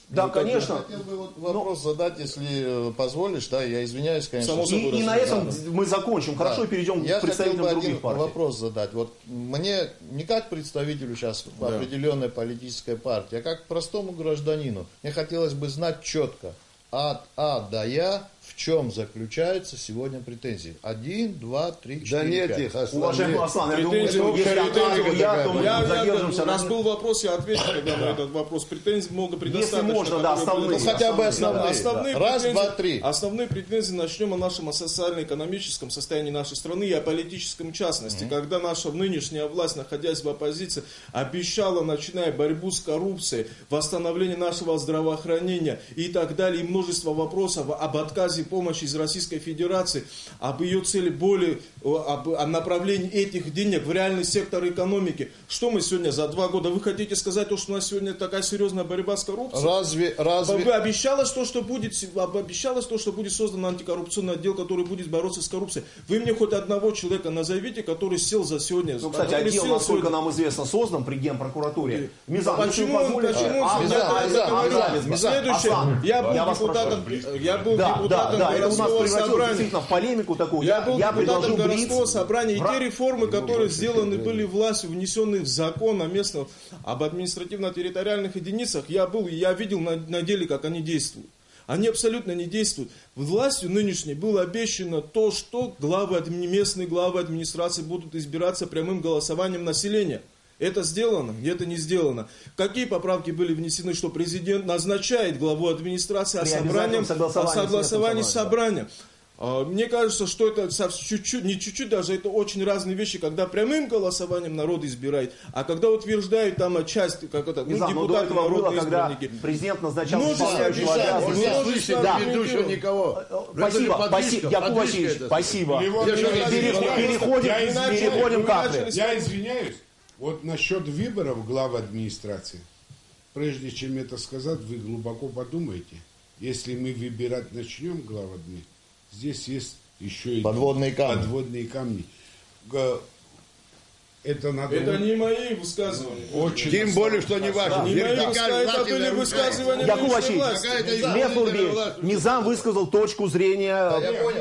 Да, конечно. Я хотел бы вопрос задать, если позволишь, я извиняюсь, конечно. И на этом мы закончим. Хорошо, перейдем к представителям других партий. Я хотел бы один вопрос задать. Мне не как представителю сейчас определенной политической партии, а как простому гражданину. Мне хотелось бы знать четко, от А до Я, в чем заключаются сегодня претензии. 1, 2, 3, 4, 5. Да нет их, Аслан. Уважаемый Аслан, я думаю, если мы задержимся. У нас был вопрос, я ответил на этот вопрос. Претензий много предостаточно. Если можно, да, основные. Хотя бы основные. Раз, два, три. Основные претензии начнем о нашем социально-экономическом состоянии нашей страны и о политическом частности. Когда наша нынешняя власть, находясь в оппозиции, обещала, начиная борьбу с коррупцией, восстановление нашего здравоохранения и так далее, и множество вопросов об отказе помощи из Российской Федерации, об ее цели более, о направлении этих денег в реальный сектор экономики. Что мы сегодня за 2 года? Вы хотите сказать, что у нас сегодня такая серьезная борьба с коррупцией? Разве... Обещалось то, что будет создан антикоррупционный отдел, который будет бороться с коррупцией. Вы мне хоть одного человека назовите, который сел за сегодня. Кстати, отдел, насколько нам известно, создан при Генпрокуратуре. Мизан, почему? Следующее. Я был депутатом городского собрания. В полемику такую. Я был депутатом городского собрания. И те реформы, которые сделаны были властью, внесенные в закон об административно-территориальных единицах, я видел на деле, как они действуют. Они абсолютно не действуют. Властью нынешней было обещано то, что местные главы администрации будут избираться прямым голосованием населения. Это сделано? Это не сделано. Какие поправки были внесены, что президент назначает главу администрации согласовании с собранием? Мне кажется, что это не чуть-чуть даже, это очень разные вещи, когда прямым голосованием народ избирает, а когда утверждают там часть, как это, депутаты, народные избранники. Когда президент назначал никого. Спасибо, Якуб Васильевич, спасибо. Переходим к Акре. Я извиняюсь. Вот насчет выборов главы администрации, прежде чем это сказать, вы глубоко подумайте. Если мы выбирать начнем главу администрации, здесь есть еще и подводные камни. Это не мои высказывания. Тем более, что не ваши. Это были высказывания. Якуб Васильевич, Мизан высказал точку зрения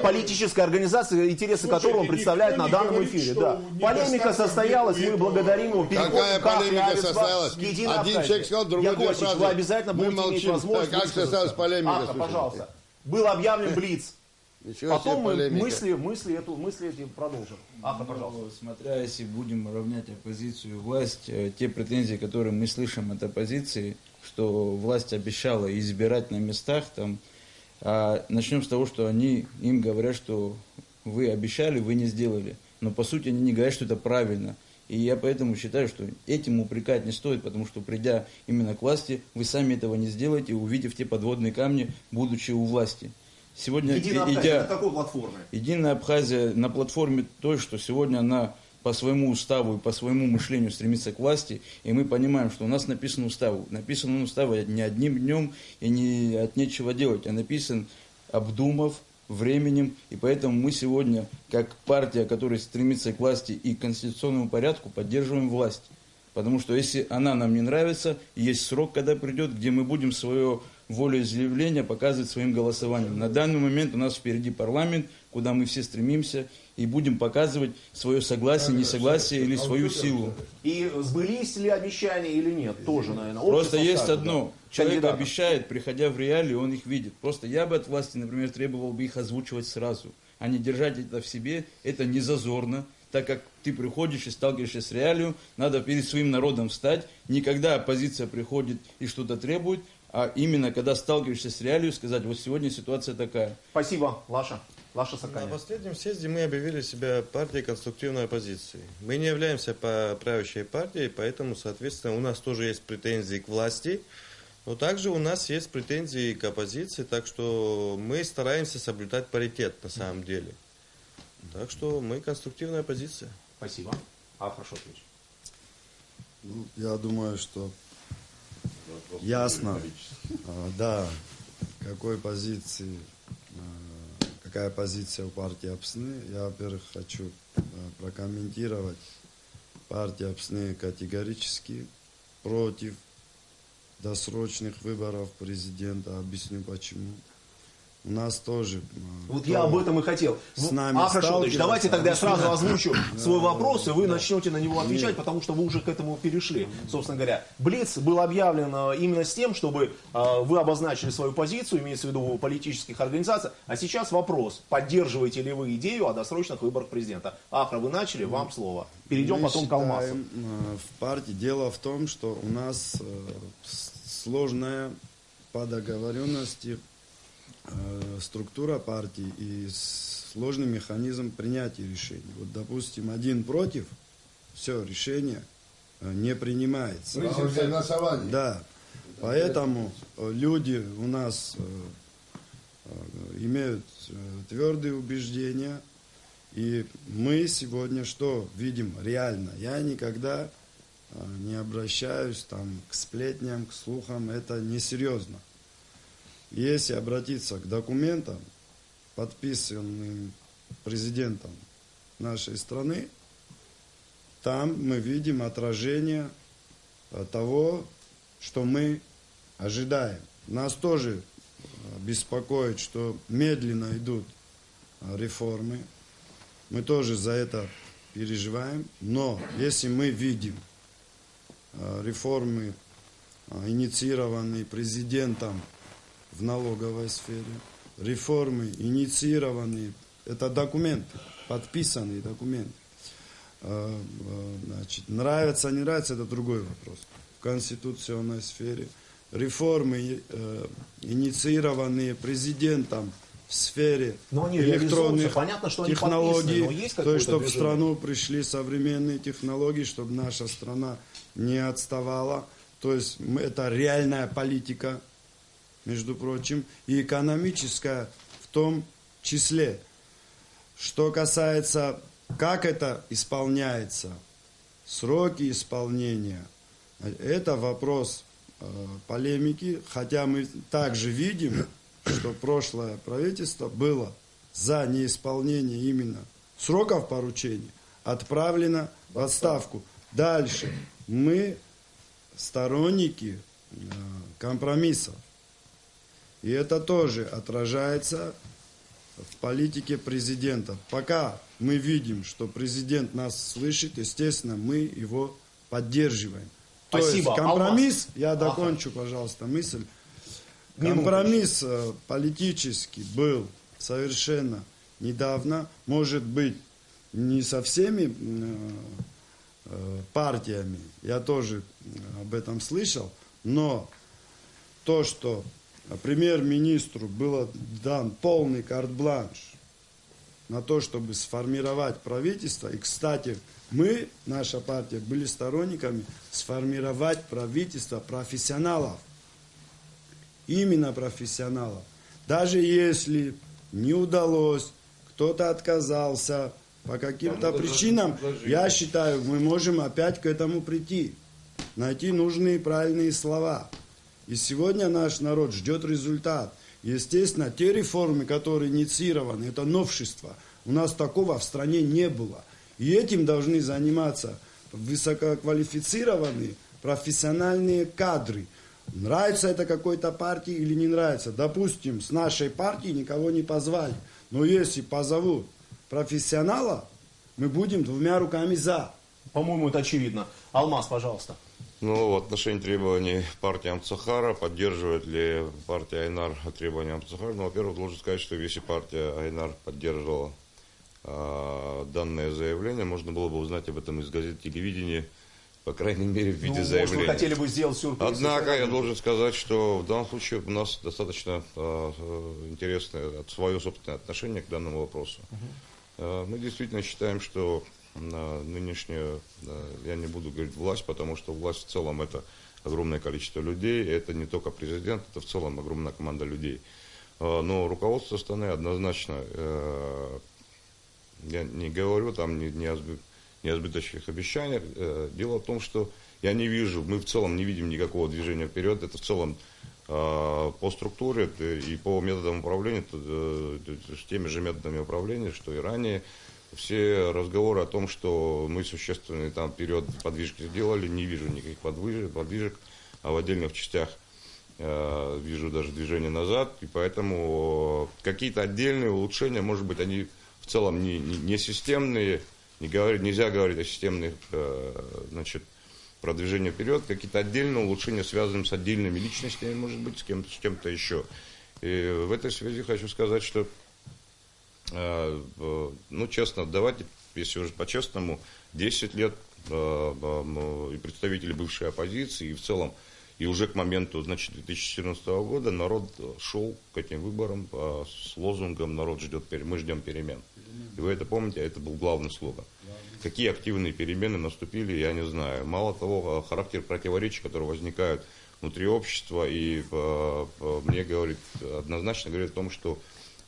политической организации, интересы которой он представляет на данном эфире. Да. Полемика состоялась, мы благодарим его. Какая полемика состоялась? Один человек сказал, другой две фразы. Вы обязательно будете иметь возможность. Как состоялась полемика? Пожалуйста. Был объявлен блиц. Потом мы мысли эти продолжим. Пожалуйста. Смотря, если будем равнять оппозицию и власть, те претензии, которые мы слышим от оппозиции, что власть обещала избирать на местах, начнем с того, что им говорят, что вы обещали, вы не сделали. Но по сути они не говорят, что это правильно. И я поэтому считаю, что этим упрекать не стоит, потому что, придя именно к власти, вы сами этого не сделаете, увидев те подводные камни, будучи у власти. Сегодня, Единая Абхазия на какой платформе? Единая Абхазия на платформе той, что сегодня она по своему уставу и по своему мышлению стремится к власти, и мы понимаем, что у нас написан устав. Написан устав не одним днем и не от нечего делать, а написан обдумав, временем, и поэтому мы сегодня, как партия, которая стремится к власти и к конституционному порядку, поддерживаем власть. Потому что если она нам не нравится, есть срок, когда придет, где мы будем свое волеизъявление показывать своим голосованием. На данный момент у нас впереди парламент, куда мы все стремимся, и будем показывать свое согласие, несогласие или свою силу. И сбылись ли обещания или нет, тоже, наверное. Просто есть скажет, одно. Да. Человек Кандидатов. обещает, приходя в реалии, он их видит. Просто я бы от власти, например, требовал бы их озвучивать сразу, а не держать это в себе. Это не зазорно, так как ты приходишь и сталкиваешься с реалией, надо перед своим народом встать. Не когда оппозиция приходит и что-то требует, а именно когда сталкиваешься с реалией, сказать, вот сегодня ситуация такая. Спасибо, Лаша. Лаша Саканя. На последнем съезде мы объявили себя партией конструктивной оппозиции. Мы не являемся правящей партией, поэтому, соответственно, у нас тоже есть претензии к власти, но также у нас есть претензии к оппозиции, так что мы стараемся соблюдать паритет на самом деле. Так что мы конструктивная оппозиция. Спасибо. Хорошо, Ильич. Ну, я думаю, что ясно, да, какой позиции, какая позиция у партии Апсны. Я, во-первых, хочу прокомментировать. Партия Апсны категорически против досрочных выборов президента. Объясню почему. У нас тоже... Вот я об этом и хотел. С нами Шотович, давайте тогда я сразу озвучу свой вопрос, и вы начнете на него отвечать, потому что вы уже к этому перешли. Собственно говоря, Блиц был объявлен именно с тем, чтобы вы обозначили свою позицию, имеется в виду политических организаций. А сейчас вопрос, поддерживаете ли вы идею о досрочных выборах президента? Ахра, вы начали, вам слово. Перейдем потом к Алмасу. В партии дело в том, что у нас сложная по договоренности структура партии и сложный механизм принятия решений. Вот, допустим, один против, все, решение не принимается. Да, поэтому люди у нас имеют твердые убеждения, и мы сегодня что видим реально? Я никогда не обращаюсь там, к сплетням, к слухам, это несерьезно. Если обратиться к документам, подписанным президентом нашей страны, там мы видим отражение того, что мы ожидаем. Нас тоже беспокоит, что медленно идут реформы. Мы тоже за это переживаем. Но если мы видим реформы, инициированные президентом, в налоговой сфере, реформы, инициированные, это документы, подписанные документы. Значит, нравится, не нравится, это другой вопрос. В конституционной сфере. Реформы, инициированные президентом в сфере электронных понятно, что технологий, но есть то есть, чтобы в страну пришли современные технологии, чтобы наша страна не отставала. То есть, это реальная политика, между прочим, и экономическая в том числе. Что касается, как это исполняется, сроки исполнения, это вопрос полемики, хотя мы также видим, что прошлое правительство было за неисполнение именно сроков поручения отправлено в отставку. Дальше мы сторонники компромиссов. И это тоже отражается в политике президента. Пока мы видим, что президент нас слышит, естественно, мы его поддерживаем. Спасибо. То есть компромисс, я докончу, пожалуйста, мысль. Компромисс политический был совершенно недавно, может быть, не со всеми партиями, я тоже об этом слышал, но то, что премьер-министру было дан полный карт-бланш на то, чтобы сформировать правительство. И, кстати, мы, наша партия, были сторонниками сформировать правительство профессионалов. Именно профессионалов. Даже если не удалось, кто-то отказался по каким-то причинам, я считаю, мы можем опять к этому прийти. Найти нужные правильные слова. И сегодня наш народ ждет результат. Естественно, те реформы, которые инициированы, это новшество. У нас такого в стране не было. И этим должны заниматься высококвалифицированные профессиональные кадры. Нравится это какой-то партии или не нравится. Допустим, с нашей партии никого не позвали. Но если позовут профессионала, мы будем двумя руками за. По-моему, это очевидно. Алмаз, пожалуйста. Ну, в отношении требований партии Амцахара, поддерживает ли партия Айнар требования Амцахара? Ну, во-первых, должен сказать, что если партия Айнар поддерживала данное заявление, можно было бы узнать об этом из газет, телевидения, по крайней мере, в виде заявления. Может, вы хотели бы сделать сюрприз? Однако, я должен сказать, что в данном случае у нас достаточно интересное свое собственное отношение к данному вопросу. Мы действительно считаем, что нынешняя, я не буду говорить власть, потому что власть в целом это огромное количество людей, это не только президент, это в целом огромная команда людей. Но руководство страны однозначно, я не говорю там не о избыточных обещаниях, дело в том, что я не вижу, мы в целом не видим никакого движения вперед, это в целом по структуре и по методам управления, с теми же методами управления, что и ранее. Все разговоры о том, что мы существенные там вперед подвижки сделали, не вижу никаких подвижек, а в отдельных частях вижу даже движение назад, и поэтому какие-то отдельные улучшения, может быть, они в целом не системные, нельзя говорить о системных, значит, продвижении вперед, какие-то отдельные улучшения, связанные с отдельными личностями, может быть, с кем-то еще. И в этой связи хочу сказать, что ну, честно, давайте, если уже по-честному, 10 лет и представители бывшей оппозиции, и в целом, и уже к моменту, значит, 2014 года народ шел к этим выборам с лозунгом «Народ ждет, мы ждем перемен». И вы это помните, это был главный слоган. Какие активные перемены наступили, я не знаю. Мало того, характер противоречий, которые возникают внутри общества, и мне говорит, однозначно говорит о том, что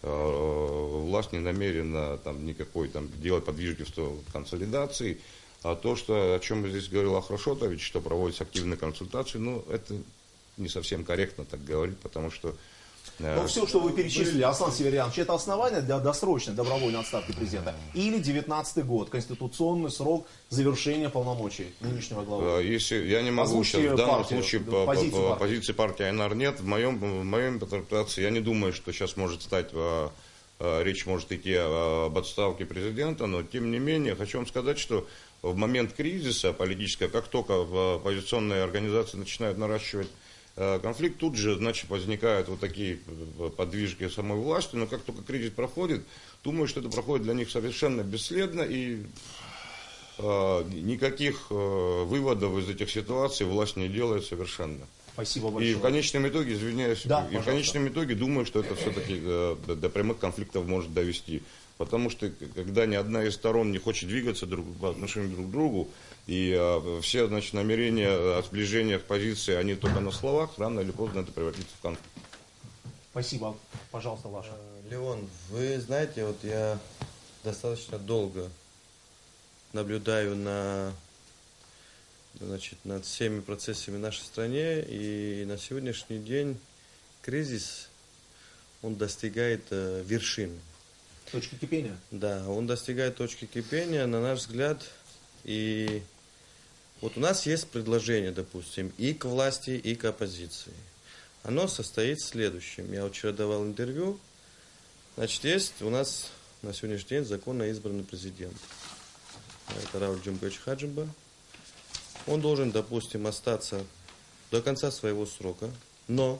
власть не намерена там никакой там делать подвижки в консолидации, а то, что, о чем здесь говорил Ахрашотович, что проводятся активные консультации, ну, это не совсем корректно так говорить, потому что... Но все, что вы перечислили, Аслан Северянович, это основание для досрочной добровольной отставки президента. Или 19-й год, конституционный срок завершения полномочий нынешнего главы. Если я не могу сейчас, в данном случае позиции партии Айнар нет. В моей интерпретации я не думаю, что сейчас может стать, речь может идти об отставке президента, но тем не менее хочу вам сказать, что в момент кризиса политического, как только оппозиционные организации начинают наращивать конфликт, тут же, значит, возникают вот такие подвижки самой власти, но как только кризис проходит, думаю, что это проходит для них совершенно бесследно, и никаких выводов из этих ситуаций власть не делает совершенно. Спасибо большое. И в конечном итоге, извиняюсь, да, и в конечном итоге думаю, что это все-таки до прямых конфликтов может довести. Потому что, когда ни одна из сторон не хочет двигаться по отношению друг к другу, и все, значит, намерения о сближениях позиций, они только на словах, рано или поздно это превратится в конфликт. Спасибо. Пожалуйста, ваше. Леон, вы знаете, вот я достаточно долго наблюдаю над всеми процессами в нашей стране, и на сегодняшний день кризис, он достигает вершины. Точки кипения? Да, он достигает точки кипения, на наш взгляд. И вот у нас есть предложение, допустим, и к власти, и к оппозиции. Оно состоит в следующем. Я вчера давал интервью. Значит, есть у нас на сегодняшний день законно избранный президент. Это Рауль Джумбович Хаджимба. Он должен, допустим, остаться до конца своего срока. Но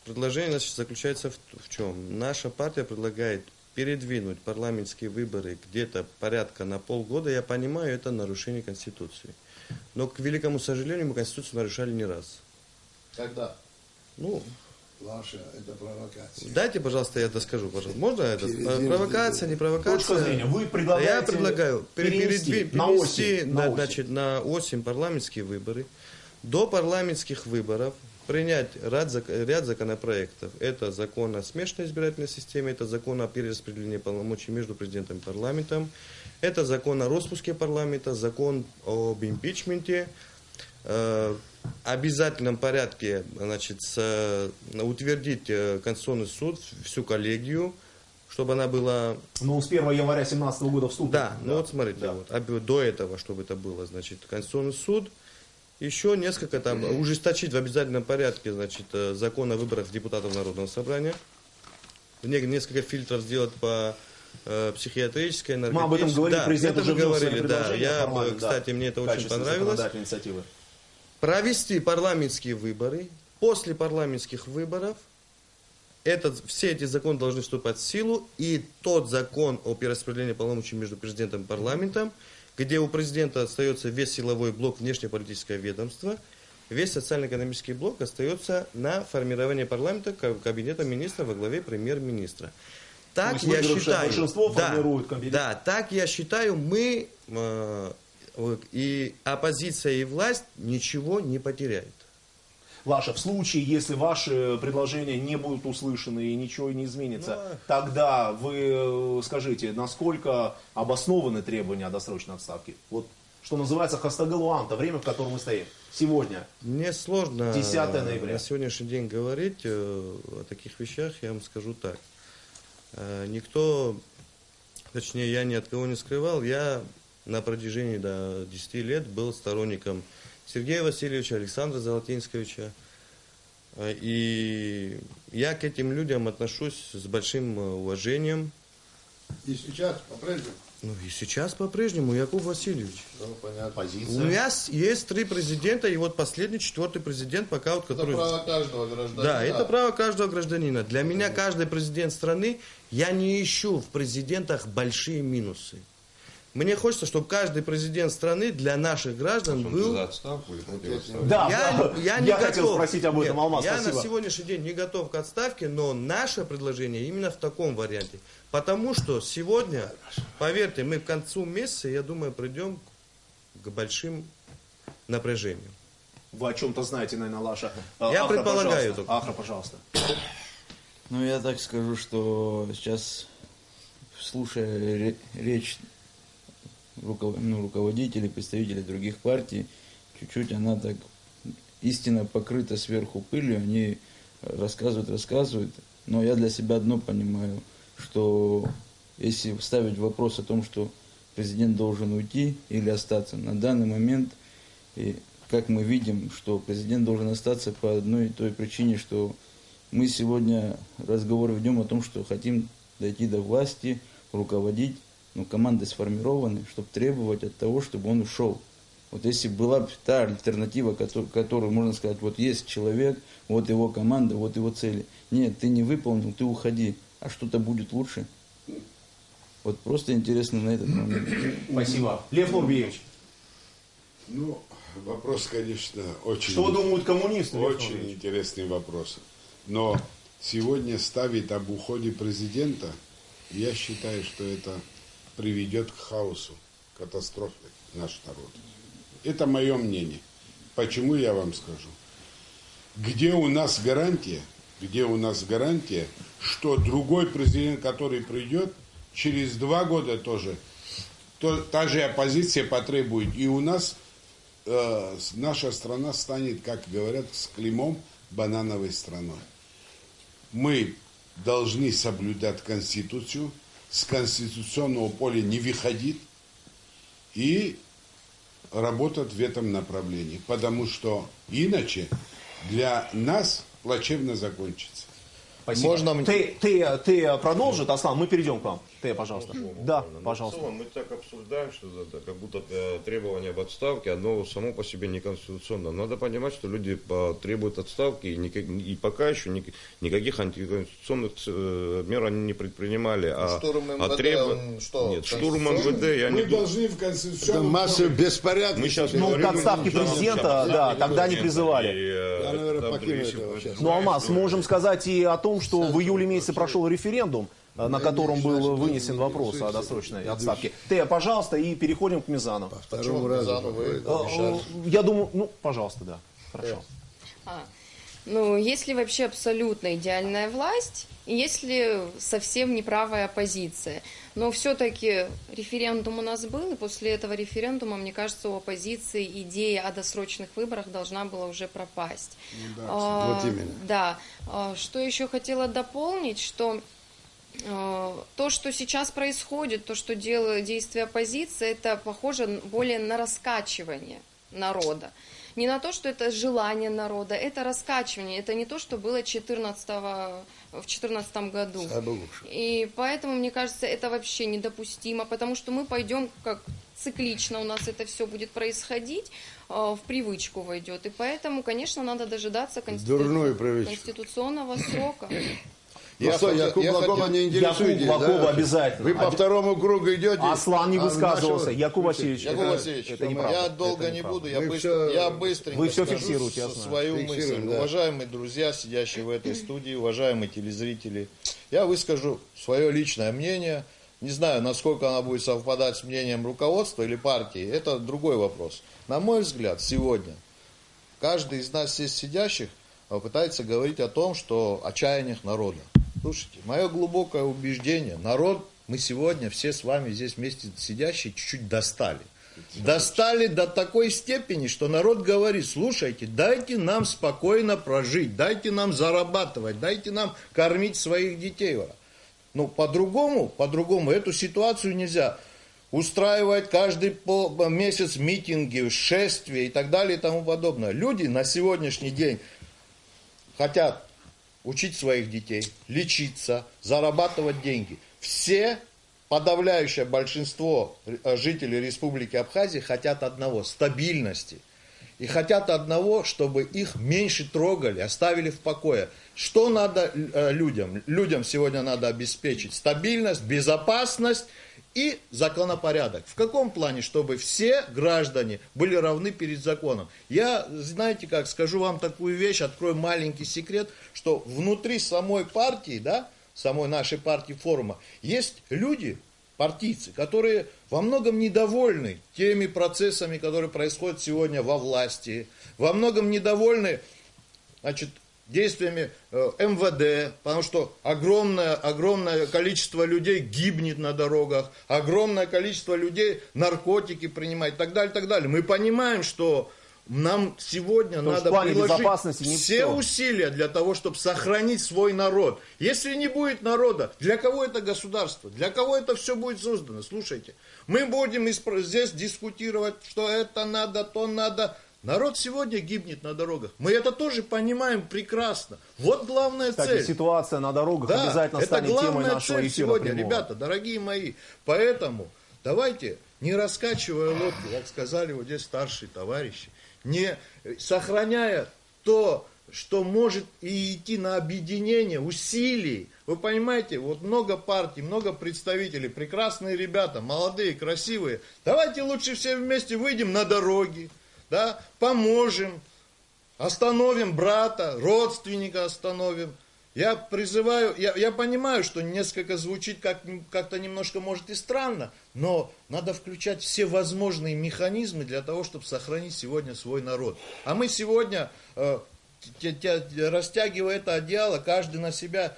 предложение, значит, заключается в чем? Наша партия предлагает передвинуть парламентские выборы где-то порядка на полгода. Я понимаю, это нарушение Конституции. Но, к великому сожалению, мы Конституцию нарушали не раз. Когда? Ну, Лаша, это провокация. Дайте, пожалуйста, я доскажу, пожалуйста. Можно это? Провокация, не провокация? Точка зрения. Вы предлагаете Я предлагаю перенести на значит, на осень парламентские выборы. До парламентских выборов принять ряд законопроектов. Это закон о смешанной избирательной системе, это закон о перераспределении полномочий между президентом и парламентом, это закон о распуске парламента, закон об импичменте, обязательном порядке, значит, утвердить Конституционный суд, всю коллегию, чтобы она была... Ну, с 1 января 2017 года вступит. Да, ну вот смотрите, да. Вот, до этого, чтобы это было, значит, Конституционный суд, еще несколько там, ужесточить в обязательном порядке, значит, закон о выборах депутатов Народного собрания, несколько фильтров сделать по психиатрической, энергетической. Мы об этом говорили, да, президент уже говорили, да. Кстати, мне это очень понравилось. Провести парламентские выборы. После парламентских выборов все эти законы должны вступать в силу. И тот закон о перераспределении полномочий между президентом и парламентом, где у президента остается весь силовой блок внешнеполитическое ведомство, весь социально-экономический блок остается на формирование парламента кабинета министра во главе премьер-министра. Так я считаю. Большинство формирует кабинет. Да, так я считаю, мы и оппозиция, и власть ничего не потеряют. Лаша, в случае, если ваши предложения не будут услышаны и ничего не изменится, тогда вы скажите, насколько обоснованы требования о досрочной отставке? Вот, что называется, хастагалуанта, время, в котором мы стоим. Сегодня. Мне сложно 10 ноября. на сегодняшний день говорить о таких вещах, я вам скажу так. Никто, точнее, я ни от кого не скрывал, я на протяжении до 10 лет был сторонником Сергея Васильевича, Александра Золотинского. И я к этим людям отношусь с большим уважением. И сейчас по-прежнему? Ну и сейчас по-прежнему, Яков Васильевич. Ну, понятно. Позиция. У нас есть 3 президента, и вот последний, 4-й президент, пока вот, который... Это право каждого гражданина. Да, это право каждого гражданина. Для меня каждый президент страны, я не ищу в президентах большие минусы. Мне хочется, чтобы каждый президент страны для наших граждан был... За отставку или против отставки? Да, я не готов. Хотел спросить об этом, Алмаз, я спасибо. на сегодняшний день не готов к отставке, но наше предложение именно в таком варианте. Потому что сегодня, поверьте, мы к концу месяца, я думаю, придем к большим напряжениям. Вы о чем-то знаете, наверное, Лаша. Я предполагаю только. Ахра, пожалуйста. Ну, я так скажу, что сейчас, слушая речь руководителей, представителей других партий, чуть-чуть она так истинно покрыта сверху пылью, они рассказывают, но я для себя одно понимаю, что если ставить вопрос о том, что президент должен уйти или остаться, на данный момент, и как мы видим, что президент должен остаться по одной и той причине, что мы сегодня разговор ведем о том, что хотим дойти до власти, руководить, но команды сформированы, чтобы требовать от того, чтобы он ушел. Вот если была бы та альтернатива, которую можно сказать, вот есть человек, вот его команда, вот его цели. Нет, ты не выполнил, ты уходи, а что-то будет лучше. Вот просто интересно на этот момент. Спасибо. Лев Нурбиевич. Ну, вопрос, конечно, очень... Что думают коммунисты? Очень интересный вопрос. Но сегодня ставить об уходе президента, я считаю, что это приведет к хаосу, катастрофе наш народ. Это мое мнение. Почему, я вам скажу. Где у нас гарантия, что другой президент, который придет, через 2 года тоже, та же оппозиция потребует. И у нас наша страна станет, как говорят, с клеймом банановой страной. Мы должны соблюдать Конституцию, с конституционного поля не выходить и работать в этом направлении. Потому что иначе для нас плачевно закончится. Спасибо. Ты продолжишь, Аслан, мы перейдем к вам. Ты, пожалуйста. Да, пожалуйста. Мы так обсуждаем, что это как будто требование об отставке, оно само по себе неконституционно. Надо понимать, что люди требуют отставки, и пока еще никаких антиконституционных мер они не предпринимали. Штурм МВД, Нет, штурм МВД, я не думаю. Должны в конституционном... Массовый беспорядок. Мы сейчас к отставке президента, да, тогда не призывали. Я, наверное, покину этого сейчас. Ну, Алмаз, можем сказать и о том, что в июле месяце прошел референдум, на котором был вынесен вопрос о досрочной отставке. Ты, пожалуйста, и переходим к Мизану. Второму разу. Я думаю, ну, пожалуйста, да. Хорошо. Ну, есть ли вообще абсолютно идеальная власть, и есть ли совсем неправая оппозиция? Но все-таки референдум у нас был, и после этого референдума, мне кажется, у оппозиции идея о досрочных выборах должна была уже пропасть. Вот именно. Да. Что еще хотела дополнить, что то, что сейчас происходит, то, что делает действия оппозиции, это похоже более на раскачивание народа. Не на то, что это желание народа, это раскачивание. Это не то, что было в 2014 году. И поэтому, мне кажется, это вообще недопустимо, потому что мы пойдем как циклично, у нас это все будет происходить, в привычку войдет. И поэтому, конечно, надо дожидаться конституционного срока. Якуб Лакова не интересуетесь, Якуб Лакова обязательно. Вы по второму кругу идете. Аслан не высказывался. Якуб Васильевич. Якуб Васильевич, я долго не буду, я быстренько скажу свою мысль. Уважаемые друзья, сидящие в этой студии, уважаемые телезрители, я выскажу свое личное мнение. Не знаю, насколько оно будет совпадать с мнением руководства или партии, это другой вопрос. На мой взгляд, сегодня каждый из нас здесь сидящих пытается говорить о том, что о чаяниях народа. Слушайте, мое глубокое убеждение, народ, мы сегодня все с вами здесь вместе сидящие чуть-чуть достали. Достали до такой степени, что народ говорит: слушайте, дайте нам спокойно прожить, дайте нам зарабатывать, дайте нам кормить своих детей. Ну, по-другому эту ситуацию нельзя. Устраивать каждый месяц митинги, шествия и так далее и тому подобное. Люди на сегодняшний день хотят учить своих детей, лечиться, зарабатывать деньги. Все, подавляющее большинство жителей Республики Абхазия хотят одного – стабильности. И хотят одного, чтобы их меньше трогали, оставили в покое. Что надо людям? Людям сегодня надо обеспечить стабильность, безопасность и законопорядок. В каком плане? Чтобы все граждане были равны перед законом. Я, знаете как, скажу вам такую вещь, открою маленький секрет, что внутри самой партии, да, самой нашей партии форума, есть люди, партийцы, которые во многом недовольны теми процессами, которые происходят сегодня во власти, во многом недовольны, значит, действиями МВД, потому что огромное количество людей гибнет на дорогах, огромное количество людей наркотики принимает и так далее, так далее. Мы понимаем, что нам сегодня надо приложить все усилия для того, чтобы сохранить свой народ. Если не будет народа, для кого это государство? Для кого это все будет создано? Слушайте, мы будем здесь дискутировать, что это надо, то надо. Народ сегодня гибнет на дорогах. Мы это тоже понимаем прекрасно. Вот главная цель. Ситуация на дорогах обязательно станет темой нашего эфира сегодня, ребята, дорогие мои. Поэтому давайте, не раскачивая лодку, как сказали вот здесь старшие товарищи, не сохраняя то, что может и идти на объединение усилий. Вы понимаете, вот много партий, много представителей, прекрасные ребята, молодые, красивые. Давайте лучше все вместе выйдем на дороги. Да, поможем, остановим брата, родственника остановим. Я призываю, я понимаю, что несколько звучит как-то немножко, может, и странно, но надо включать все возможные механизмы для того, чтобы сохранить сегодня свой народ. А мы сегодня, растягивая это одеяло, каждый на себя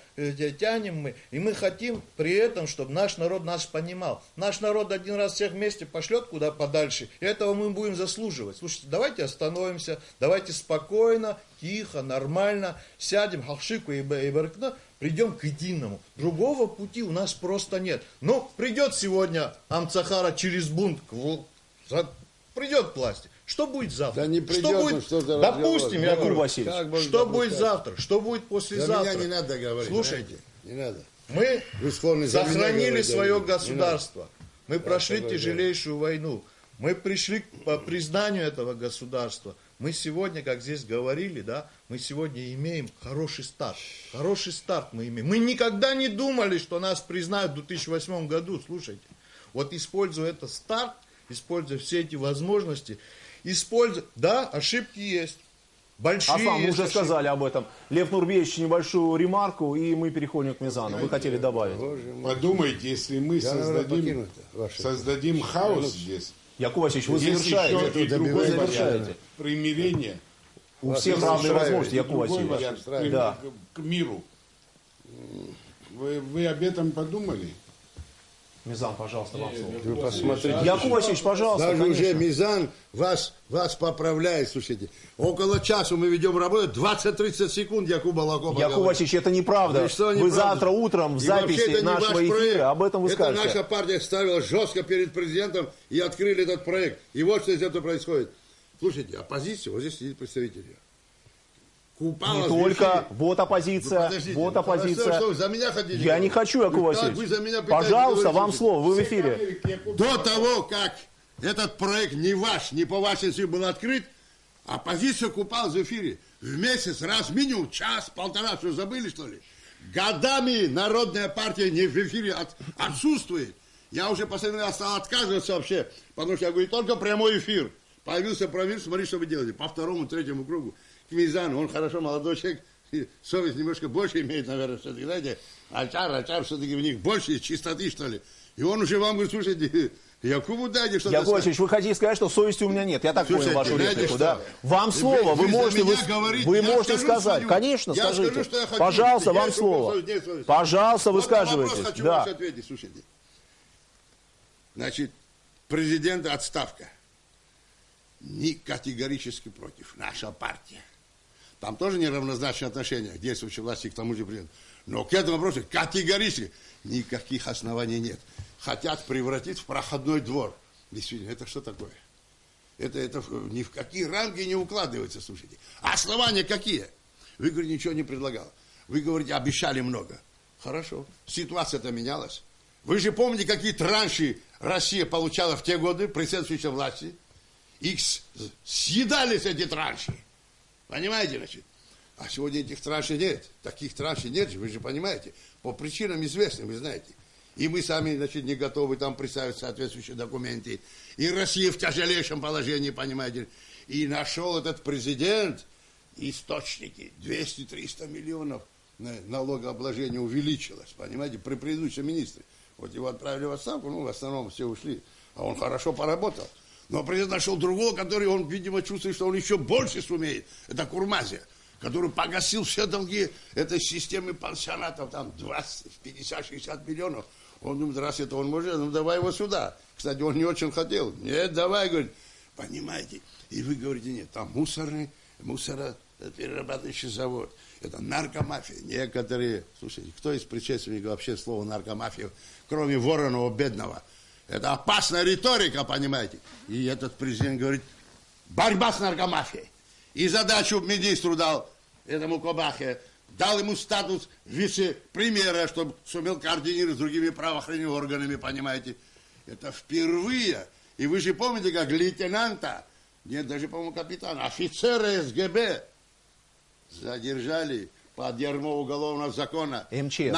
тянем мы, и мы хотим при этом, чтобы наш народ нас понимал. Наш народ один раз всех вместе пошлет куда подальше, и этого мы будем заслуживать. Слушайте, давайте остановимся, давайте спокойно, тихо, нормально сядем, хахшику и баркна, придем к единому. Другого пути у нас просто нет. Ну, придет сегодня Амцахара через бунт, придет к власти. Что будет завтра? Да не придет, что будет? Допустим, я говорю, что будет завтра? Что будет послезавтра? За меня не надо говорить. Слушайте, не надо. Мы Вы сохранили свое говорить, государство. Мы прошли такой тяжелейшую войну. Мы пришли по признанию этого государства. Мы сегодня, как здесь говорили, да, мы сегодня имеем хороший старт. Хороший старт мы имеем. Мы никогда не думали, что нас признают в 2008 году, слушайте. Вот используя этот старт, используя все эти возможности, да, ошибки есть. Большие Аслан, мы уже ошибки. сказали об этом. Лев Нурбеевич, небольшую ремарку, и мы переходим к Мизану. Вы хотели добавить? Подумайте, если мы создадим хаос здесь, Яков Васильевич, вы есть еще завершаете. и другой Вы вариант завершаете. примирения. У всех равные возможности, Яков Другой Васильевич. вариант Да. к миру. Вы об этом подумали? Мизан, пожалуйста, вам слово. Вы посмотрите. Яков Васильевич, пожалуйста, Даже конечно. уже Мизан вас поправляет, слушайте. Около часа мы ведем работу, 20-30 секунд Якуб Балаков. Яков Васильевич, это неправда. Что Вы завтра утром в И вообще записи это не нашего ваш проект. эфира об этом вы это скажете. наша партия ставила жестко перед президентом и открыли этот проект. И вот что из этого происходит. Слушайте, оппозиция, вот здесь сидит представитель. Купала Не в только, эфире. вот оппозиция, Подождите, вот ну, оппозиция. что вы за меня хотите Я говорить? не хочу, Яков Вы как, Васильевич. вы за меня пытаетесь Пожалуйста, говорить, вам слушайте. слово, вы в эфире. До того, как этот проект не ваш, не по вашей силе был открыт, оппозиция купалась в эфире. В месяц, раз минимум, час-полтора, что забыли, что ли? Годами Народная партия не в эфире отсутствует. Я уже последний раз стал отказываться вообще, потому что я говорю, только прямой эфир. Появился правитель, смотри, что вы делаете. По второму, третьему кругу. К Мизану, он хорошо, молодой человек, совесть немножко больше имеет, наверное, все-таки, знаете, ачар, все-таки в них больше чистоты, что ли. И он уже вам говорит, слушайте, Якубу дайте что-то Яков Васильевич, вы хотите сказать, что совести у меня нет. Я так Слушайте, понял вашу знаете реплику, что? да? Вам слово, вы за можете, меня говорите, вы я можете скажу сказать. свою. Конечно, Я скажите. скажу, что я хочу. Пожалуйста, вам Есть у слово. вас совесть. Пожалуйста, вы Вот на вопрос скаживаетесь. хочу Да. вас ответить, слушайте. Значит, президента отставка. Не категорически против. Наша партия. Там тоже неравнозначные отношения к действующей власти, к тому же президенту. Но к этому вопросу категорически никаких оснований нет. Хотят превратить в проходной двор. Действительно, это что такое? Это ни в какие рамки не укладывается, слушайте. А основания какие? Вы говорите, ничего не предлагал. Вы говорите, обещали много. Хорошо. Ситуация-то менялась. Вы же помните, какие транши Россия получала в те годы при следующей власти? Их съедались эти транши. Понимаете, значит? А сегодня этих траншей нет. Таких траншей нет, вы же понимаете. По причинам известным, вы знаете. И мы сами, значит, не готовы там представить соответствующие документы. И Россия в тяжелейшем положении, понимаете. И нашел этот президент источники. 200-300 миллионов налогообложения увеличилось, понимаете, при предыдущем министре. Вот его отправили в отставку, ну, в основном все ушли. А он хорошо поработал. Но президент нашел другого, который, он, видимо, чувствует, что он еще больше сумеет. Это Курмазия, который погасил все долги этой системы пансионатов, там 20, 50, 60 миллионов. Он думает, раз это он может, ну давай его сюда. Кстати, он не очень хотел. Нет, давай, говорит, понимаете. И вы говорите, нет, там мусороперерабатывающий завод. Это наркомафия. Некоторые, слушайте, кто из предшественников вообще слово наркомафия, кроме Воронова, бедного? Это опасная риторика, понимаете. И этот президент говорит, борьба с наркомафией. И задачу министру дал, этому Кобахе, дал ему статус вице-премьера, чтобы сумел координировать с другими правоохранительными органами, понимаете. Это впервые. И вы же помните, как лейтенанта, нет, даже, по-моему, капитана, офицера СГБ задержали под ярмо уголовного закона. МЧС.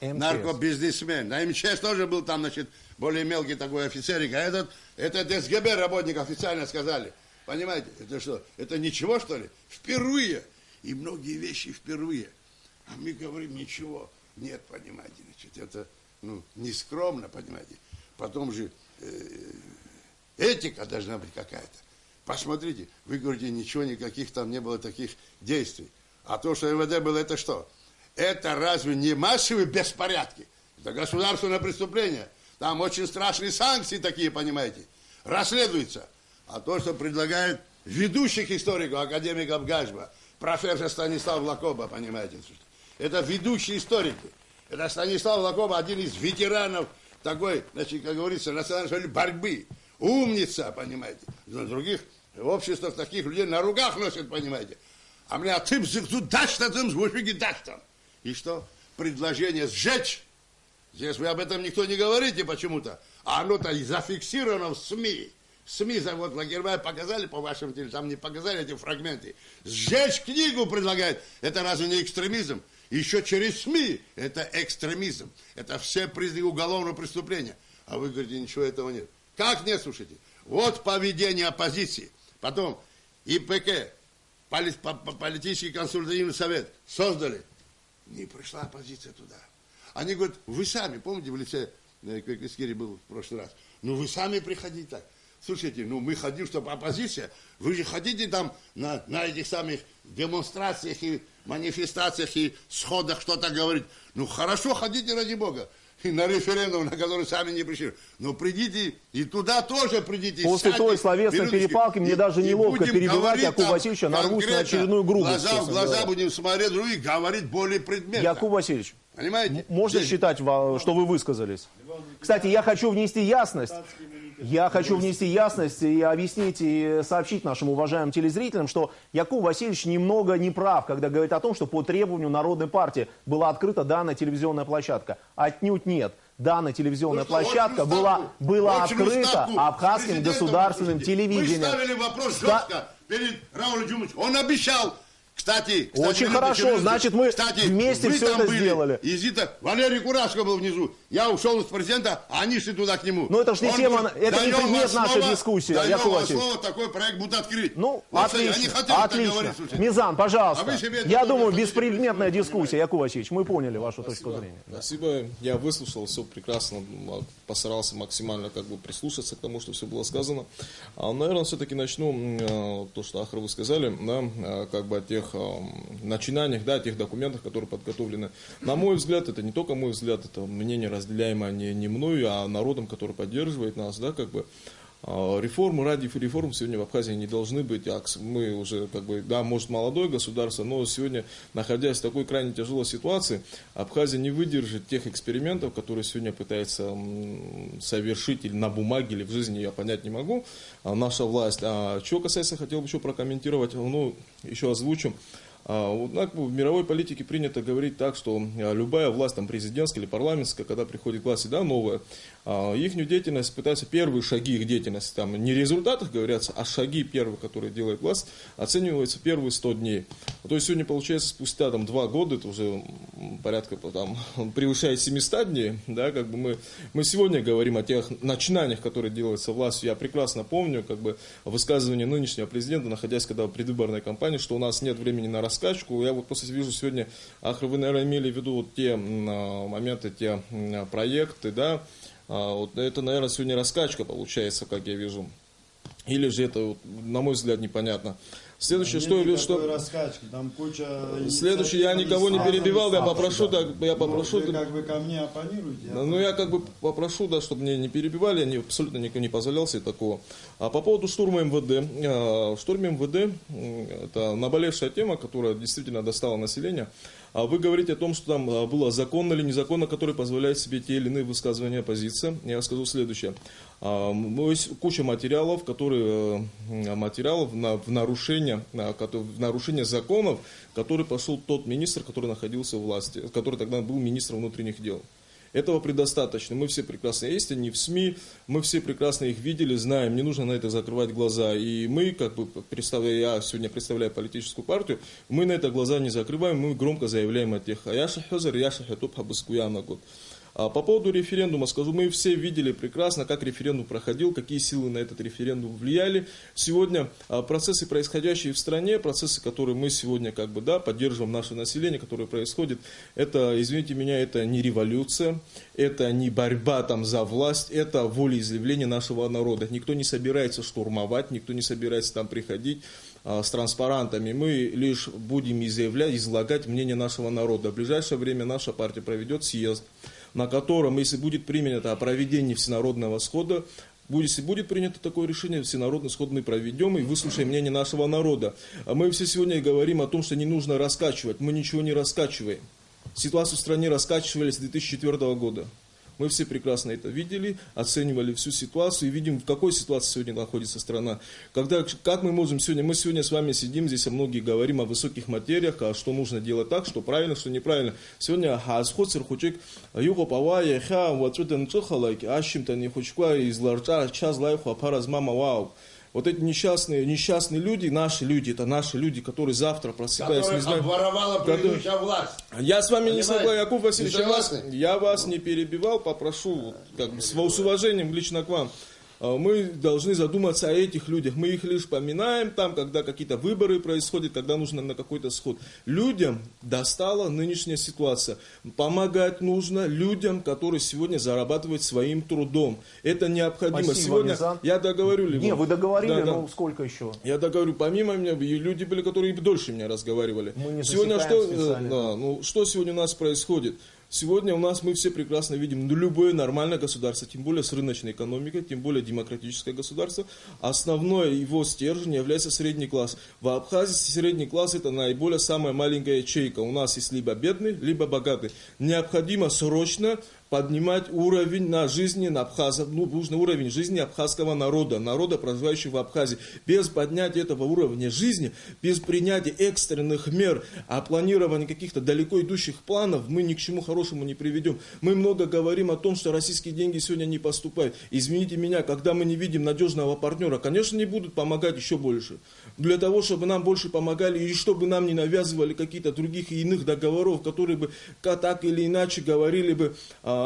Наркобизнесмен. На МЧС тоже был там, значит, более мелкий такой офицерик. А этот СГБ работник официально сказали. Понимаете, это что? Это ничего, что ли? Впервые. И многие вещи впервые. А мы говорим, ничего. Нет, понимаете, значит, это, не скромно, понимаете. Потом же этика должна быть какая-то. Посмотрите, вы говорите, ничего, никаких там не было таких действий. А то, что МВД было, это что? Это разве не массовые беспорядки? Это государственное преступление. Там очень страшные санкции такие, понимаете. Расследуются. А то, что предлагают ведущих историков, академиков Гажба, профессор Станислав Лакоба, понимаете, это ведущие историки. Это Станислав Лакоба, один из ветеранов такой, значит, как говорится, национальной борьбы. Умница, понимаете. В других обществах таких людей на руках носят, понимаете. А мне, а ты тут дашь-то, ты там. И что? предложение сжечь. Здесь вы об этом никто не говорите почему-то. А оно-то зафиксировано в СМИ. СМИ, вот Лагербай показали по вашим телевизорам, там не показали эти фрагменты. Сжечь книгу предлагает. Это разве не экстремизм? Еще через СМИ это экстремизм. Это все признаки уголовного преступления. А вы говорите, ничего этого нет. Как нет, слушайте? Вот поведение оппозиции. Потом ИПК, политический консультативный совет создали. Не пришла оппозиция туда. Они говорят, вы сами, помните, в лице Квекискири был в прошлый раз, ну вы сами приходите так. Слушайте, ну мы хотим, чтобы оппозиция, вы же хотите там на этих самых демонстрациях и манифестациях и сходах что-то говорить. Ну хорошо, хотите ради Бога. И на референдум, на который сами не пришли. Но придите, и туда тоже придите. После той словесной перепалки мне даже неловко перебивать Якуба Васильевича, нарвусь на очередную грубость. Глаза в глаза будем смотреть и говорить более предметно. Якуб Васильевич, понимаете? Можно считать, что вы высказались? Кстати, я хочу внести ясность. Я хочу внести ясность и объяснить и сообщить нашим уважаемым телезрителям, что Якуб Васильевич немного не прав, когда говорит о том, что по требованию Народной партии была открыта данная телевизионная площадка. Отнюдь нет. Данная телевизионная площадка была открыта абхазским государственным телевидением. Мы ставили вопрос жестко перед Раулем Джумовичем. Он обещал. Кстати, очень хорошо, значит, мы вместе все это сделали. Валерий Курашко был внизу. Я ушел из президента, а они шли туда к нему. Ну это же не тема, это не предмет нашей дискуссии. Даем слово, такой проект будет открыть. Ну, вот, отлично. Мизан, пожалуйста. Я думаю, беспредметная дискуссия, Якуб Васильевич, мы поняли вашу точку зрения. Спасибо, я выслушал, все прекрасно, постарался максимально прислушаться к тому, что все было сказано. Наверное, все-таки начну то, что Ахар вы сказали, да, о тех начинаниях, да, тех документах, которые подготовлены. На мой взгляд, это не только мой взгляд, это мнение разделяемое не мною, а народом, который поддерживает нас, да, реформы ради реформ сегодня в Абхазии не должны быть. Мы уже, да, может, молодое государство, но сегодня, находясь в такой крайне тяжелой ситуации, Абхазия не выдержит тех экспериментов, которые сегодня пытается совершить или на бумаге, или в жизни, я понять не могу, наша власть. Что касается, хотел бы еще прокомментировать, еще озвучу. В мировой политике принято говорить так, что любая власть, президентская или парламентская, когда приходит к власти, да, новая, их деятельность пытаются, первые шаги их деятельности, не результатах говорятся, а шаги первые, которые делает власть, оцениваются первые 100 дней. То есть сегодня, получается, спустя 2 года, это уже порядка превышает 700 дней, да, мы сегодня говорим о тех начинаниях, которые делаются властью. Я прекрасно помню, высказывание нынешнего президента, находясь в предвыборной кампании, что у нас нет времени на раскачку. Я просто вижу сегодня, Ахар, вы, наверное, имели в виду те моменты, те проекты, да, это, наверное, сегодня раскачка получается, как я вижу. Или же это, на мой взгляд, непонятно. Следующее, что я вижу, что... Раскачки, там куча... Следующее, я никого не перебивал, я попрошу... Вы ко мне оппонируете? Я попрошу, да, чтобы мне не перебивали, я абсолютно никому не позволял себе такого. А по поводу штурма МВД. В штурме МВД, это наболевшая тема, которая действительно достала население. Вы говорите о том, что там было законно или незаконно, которое позволяет себе те или иные высказывания оппозиции. Я скажу следующее. Есть куча материалов, в нарушение законов, который пошел тот министр, который находился в власти, который тогда был министром внутренних дел. Этого предостаточно. Мы все прекрасно есть, они в СМИ, мы все прекрасно их видели, знаем, не нужно на это закрывать глаза. И мы, я сегодня представляю политическую партию, мы на это глаза не закрываем, мы громко заявляем о тех. По поводу референдума скажу, мы все видели прекрасно, как референдум проходил, какие силы на этот референдум влияли. Сегодня процессы, происходящие в стране, процессы, которые мы сегодня поддерживаем наше население, которые происходят, это, извините меня, это не революция, это не борьба за власть, это волеизъявление нашего народа. Никто не собирается штурмовать, никто не собирается приходить с транспарантами. Мы лишь будем излагать мнение нашего народа. В ближайшее время наша партия проведет съезд, на котором, если будет принято о проведении всенародного схода, если будет принято такое решение, всенародный сход мы проведем и выслушаем мнение нашего народа. Мы все сегодня говорим о том, что не нужно раскачивать. Мы ничего не раскачиваем. Ситуацию в стране раскачивали с 2004 года. Мы все прекрасно это видели, оценивали всю ситуацию и видим, в какой ситуации сегодня находится страна. Как мы можем сегодня, мы сегодня с вами сидим здесь, многие говорим о высоких материях, а что нужно делать так, что правильно, что неправильно. Сегодня вот эти несчастные люди, это наши люди, которые завтра просыпаются, не знаю, обворовала предыдущая власть. Я с вами не согласен, Якуб Васильевич, Не я вас не перебивал, попрошу, с уважением лично к вам. Мы должны задуматься о этих людях. Мы их лишь поминаем там, когда какие-то выборы происходят, когда нужно на какой-то сход. Людям достала нынешняя ситуация. Помогать нужно людям, которые сегодня зарабатывают своим трудом. Это необходимо. Спасибо, сегодня Мизан. Я договорю. Не, вы договорили, да. но сколько еще? Я договорю, помимо меня, люди были, которые дольше меня разговаривали. Мы не сегодня специально. что сегодня у нас происходит? Сегодня мы все прекрасно видим, любое нормальное государство, тем более с рыночной экономикой, тем более демократическое государство, основное его стержень является средний класс. В Абхазии средний класс это наиболее самая маленькая ячейка. У нас есть либо бедный, либо богатый. Необходимо срочно поднимать уровень на жизни на нужный уровень жизни абхазского народа, проживающего в Абхазии. Без поднятия этого уровня жизни, без принятия экстренных мер, а планирования каких-то далеко идущих планов мы ни к чему хорошему не приведем. Мы много говорим о том, что российские деньги сегодня не поступают. Извините меня, когда мы не видим надежного партнера, конечно, не будут помогать еще больше. Для того, чтобы нам больше помогали и чтобы нам не навязывали какие-то других и иных договоров, которые бы так или иначе говорили бы о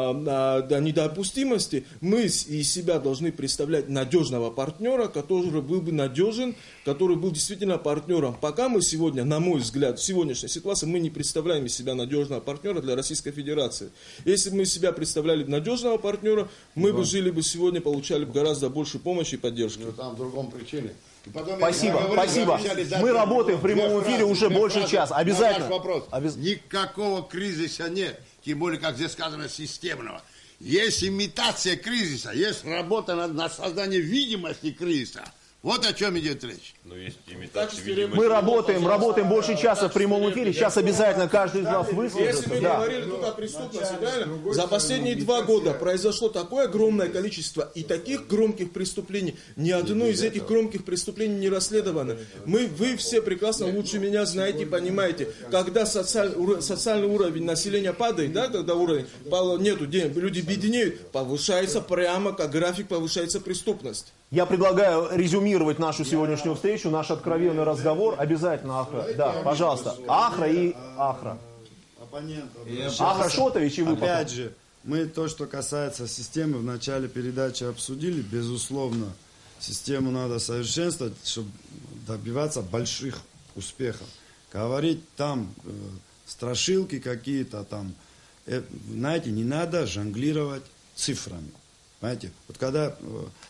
недопустимости, мы из себя должны представлять надежного партнера, который был бы надежен, который был действительно партнером. Пока мы сегодня, на мой взгляд, в сегодняшней ситуации, мы не представляем из себя надежного партнера для Российской Федерации. Если бы мы себя представляли надежного партнера, мы бы жили бы сегодня, получали бы гораздо больше помощи и поддержки. Но там в другом причине. Спасибо. Мы работаем в прямом эфире уже больше часа. Обязательно. Вопрос. Никакого кризиса нет. Тем более, как здесь сказано, системного. Есть имитация кризиса, есть работа над созданием видимости кризиса. Вот о чем идет речь. Мы работаем больше часа в прямом эфире. Сейчас обязательно каждый из вас выскажется. Если вы говорили тут о преступности, реально, за последние 2 года произошло такое огромное количество и таких громких преступлений. Ни одно из этих громких преступлений не расследовано. Вы все прекрасно лучше меня знаете и понимаете, когда социальный уровень населения падает, да, когда уровень нету денег, люди беднеют, повышается прямо, как график повышается преступность. Я предлагаю резюмировать нашу сегодняшнюю встречу, наш откровенный разговор. Обязательно Ахра. Да, пожалуйста. Ахра и Ахра. Ахра Шотович и вы. Опять же, мы то, что касается системы, в начале передачи обсудили. Безусловно, систему надо совершенствовать, чтобы добиваться больших успехов. Говорить там страшилки какие-то там. Знаете, не надо жонглировать цифрами. Понимаете, вот когда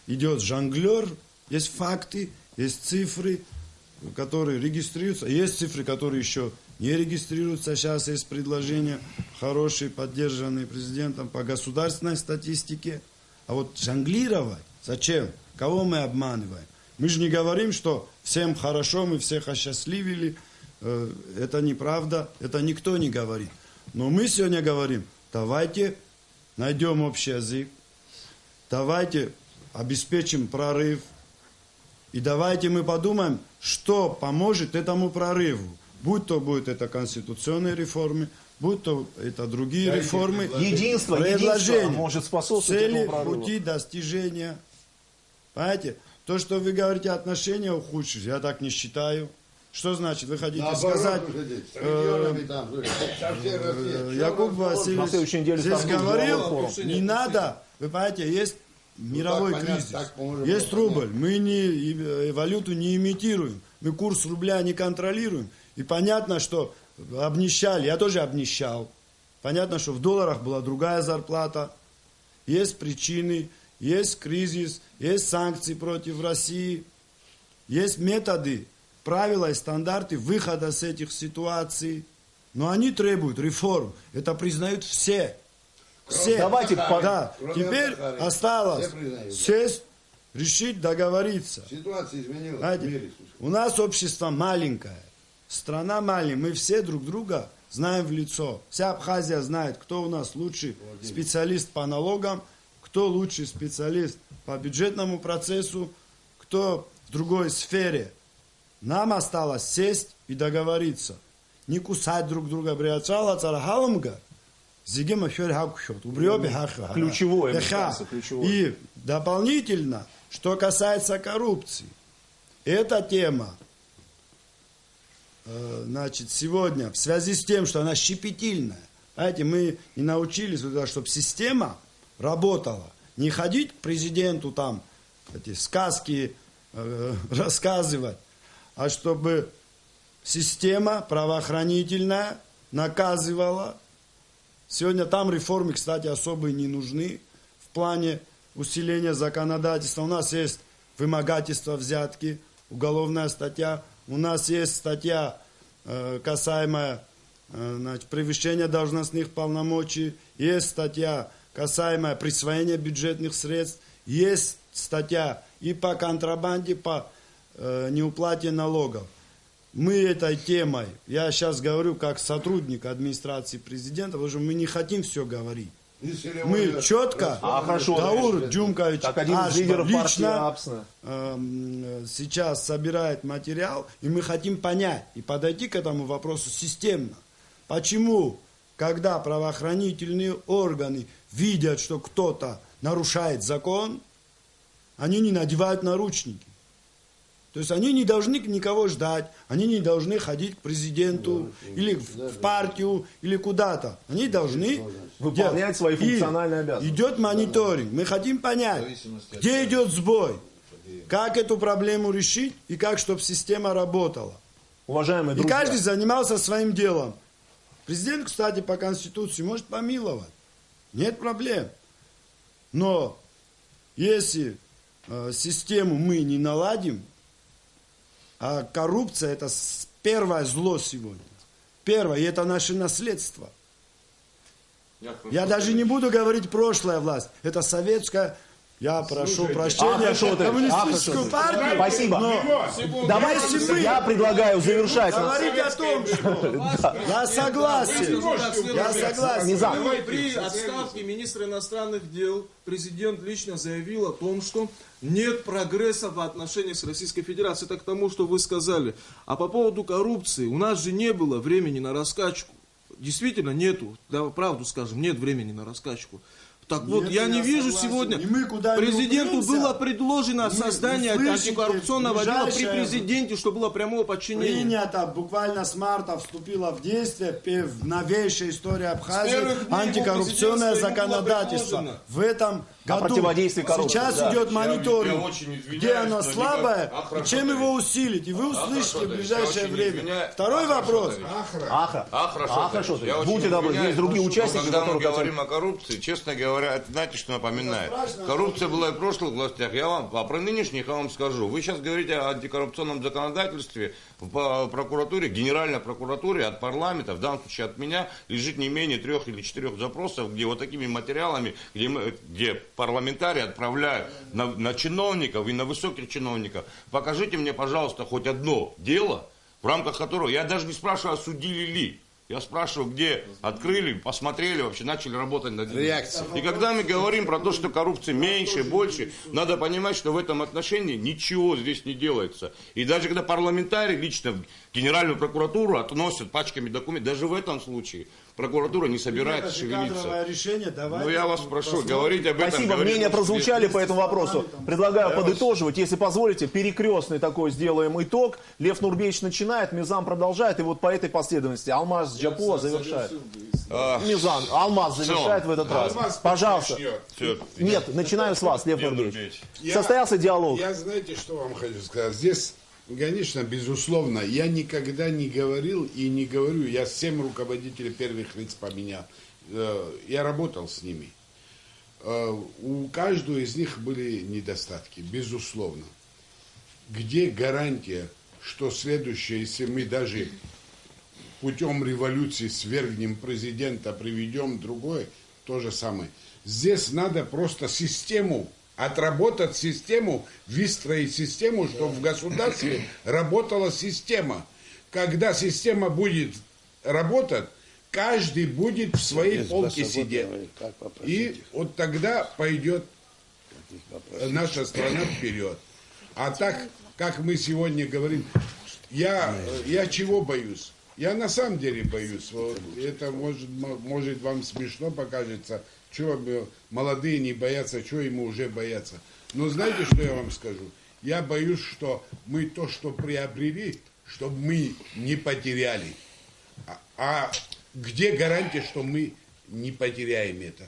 идет жонглер, есть факты, есть цифры, которые регистрируются, есть цифры, которые еще не регистрируются. Сейчас есть предложения хорошие, поддержанные президентом по государственной статистике. А вот жонглировать, зачем? Кого мы обманываем? Мы же не говорим, что всем хорошо, мы всех осчастливили. Это неправда, это никто не говорит. Но мы сегодня говорим, давайте найдем общий язык. Давайте обеспечим прорыв. И давайте мы подумаем, что поможет этому прорыву. Будь то будет это конституционные реформы, будь то это другие реформы. Единство может способствовать цели, этому прорыву. пути достижения. Понимаете? То, что вы говорите, отношения ухудшить, я так не считаю. Что значит? Вы хотите сказать... Якуб Васильевич здесь говорил, не надо, вы понимаете, есть мировой кризис, есть рубль, мы валюту не имитируем, мы курс рубля не контролируем. И понятно, что обнищали, я тоже обнищал. Понятно, что в долларах была другая зарплата. Есть причины, есть кризис, есть санкции против России, есть методы, правила и стандарты выхода с этих ситуаций. Но они требуют реформ. Это признают все. Все. Давайте, да. Теперь осталось сесть, решить, договориться. Ситуация изменилась. Знаете, у нас общество маленькое. Страна маленькая. Мы все друг друга знаем в лицо. Вся Абхазия знает, кто у нас лучший специалист по налогам, кто лучший специалист по бюджетному процессу, кто в другой сфере. Нам осталось сесть и договориться. Не кусать друг друга. Ключевое, мне кажется, ключевое. И дополнительно, что касается коррупции. Эта тема, значит, сегодня, в связи с тем, что она щепетильная, знаете, мы не научились, чтобы система работала. Не ходить к президенту там, эти сказки рассказывать, а чтобы система правоохранительная наказывала. Сегодня там реформы, кстати, особо не нужны в плане усиления законодательства. У нас есть вымогательство взятки, уголовная статья. У нас есть статья, касаемая превышения должностных полномочий. Есть статья, касаемая присвоения бюджетных средств. Есть статья и по контрабанде, по неуплате налогов. Мы этой темой, я сейчас говорю как сотрудник администрации президента, потому что мы не хотим все говорить. Мы четко, Даур Джумкович лично сейчас собирает материал, и мы хотим понять и подойти к этому вопросу системно. Почему, когда правоохранительные органы видят, что кто-то нарушает закон, они не надевают наручники? То есть они не должны никого ждать, они не должны ходить к президенту, или в партию, или куда-то. Они должны выполнять свои функциональные обязанности. Идет мониторинг. Мы хотим понять, где идет сбой, как эту проблему решить, и как, чтобы система работала. Уважаемые друзья. И каждый занимался своим делом. Президент, кстати, по Конституции может помиловать. Нет проблем. Но если систему мы не наладим, а коррупция – это первое зло сегодня. Первое, и это наше наследство. Я даже не буду говорить прошлая власть. Это советская, я прошу прощения, коммунистическую партию. Спасибо. Но давайте я предлагаю завершать. Говорить о том, что я согласен. Я согласен. При отставке министра иностранных дел президент лично заявил о том, что нет прогресса в отношениях с Российской Федерацией. Это к тому, что вы сказали. А по поводу коррупции, у нас же не было времени на раскачку. Действительно нету, да, правду скажем, нет времени на раскачку. Так нет, вот, я не вижу сегодня, президенту было предложено создание антикоррупционного отдела при президенте, что было прямого подчинения. Принято, буквально с марта вступило в действие в новейшей истории Абхазии антикоррупционное законодательство. В этом году сейчас идет мониторинг, где оно слабое, и чем его усилить. И вы услышите в ближайшее время. Второй вопрос. Будьте добры, есть другие участники, когда мы говорим о коррупции, честно говоря, это, знаете, что напоминает? Коррупция была и в прошлых властях. А про нынешних я вам скажу. Вы сейчас говорите о антикоррупционном законодательстве. В прокуратуре, Генеральной прокуратуре, от парламента, в данном случае от меня, лежит не менее 3 или 4 запросов, где вот такими материалами, где парламентарии отправляют на чиновников и на высоких чиновников. Покажите мне, пожалуйста, хоть одно дело, в рамках которого, я даже не спрашиваю, осудили ли. Я спрашиваю, где открыли, посмотрели, вообще начали работать над реакцией. И когда мы говорим про то, что коррупции меньше, больше, надо понимать, что в этом отношении ничего здесь не делается. И даже когда парламентарии лично в Генеральную прокуратуру относят пачками документов, даже в этом случае прокуратура не собирается шевелиться. Решение, но я вас прошу, говорить об этом. Спасибо, мнения прозвучали по этому вопросу. Предлагаю подытоживать, если позволите, перекрестный такой сделаем итог. Лев Нурбеевич начинает, Мизан продолжает, и вот по этой последовательности Алмаз Джапуа завершает. Мизан, Алмаз завершает в этот раз. Пожалуйста. Нет, начинаем с вас, Лев Нурбеевич. Состоялся диалог. Я, знаете, что вам хочу сказать? Здесь, конечно, безусловно, я никогда не говорил и не говорю, я 7 руководителей первых лиц поменял. Я работал с ними. У каждого из них были недостатки, безусловно. Где гарантия, что следующее, если мы даже путем революции свергнем президента, приведем другое, то же самое. Здесь надо просто систему, отработать систему, выстроить систему, чтобы в государстве работала система. Когда система будет работать, каждый будет в своей полке сидеть. И вот тогда пойдет наша страна вперед. А так, как мы сегодня говорим, я чего боюсь? Я на самом деле боюсь. Вот, это может вам смешно покажется. Чего молодые не боятся, чего ему уже бояться. Но знаете, что я вам скажу? Я боюсь, что мы то, что приобрели, чтобы мы не потеряли. А где гарантия, что мы не потеряем это?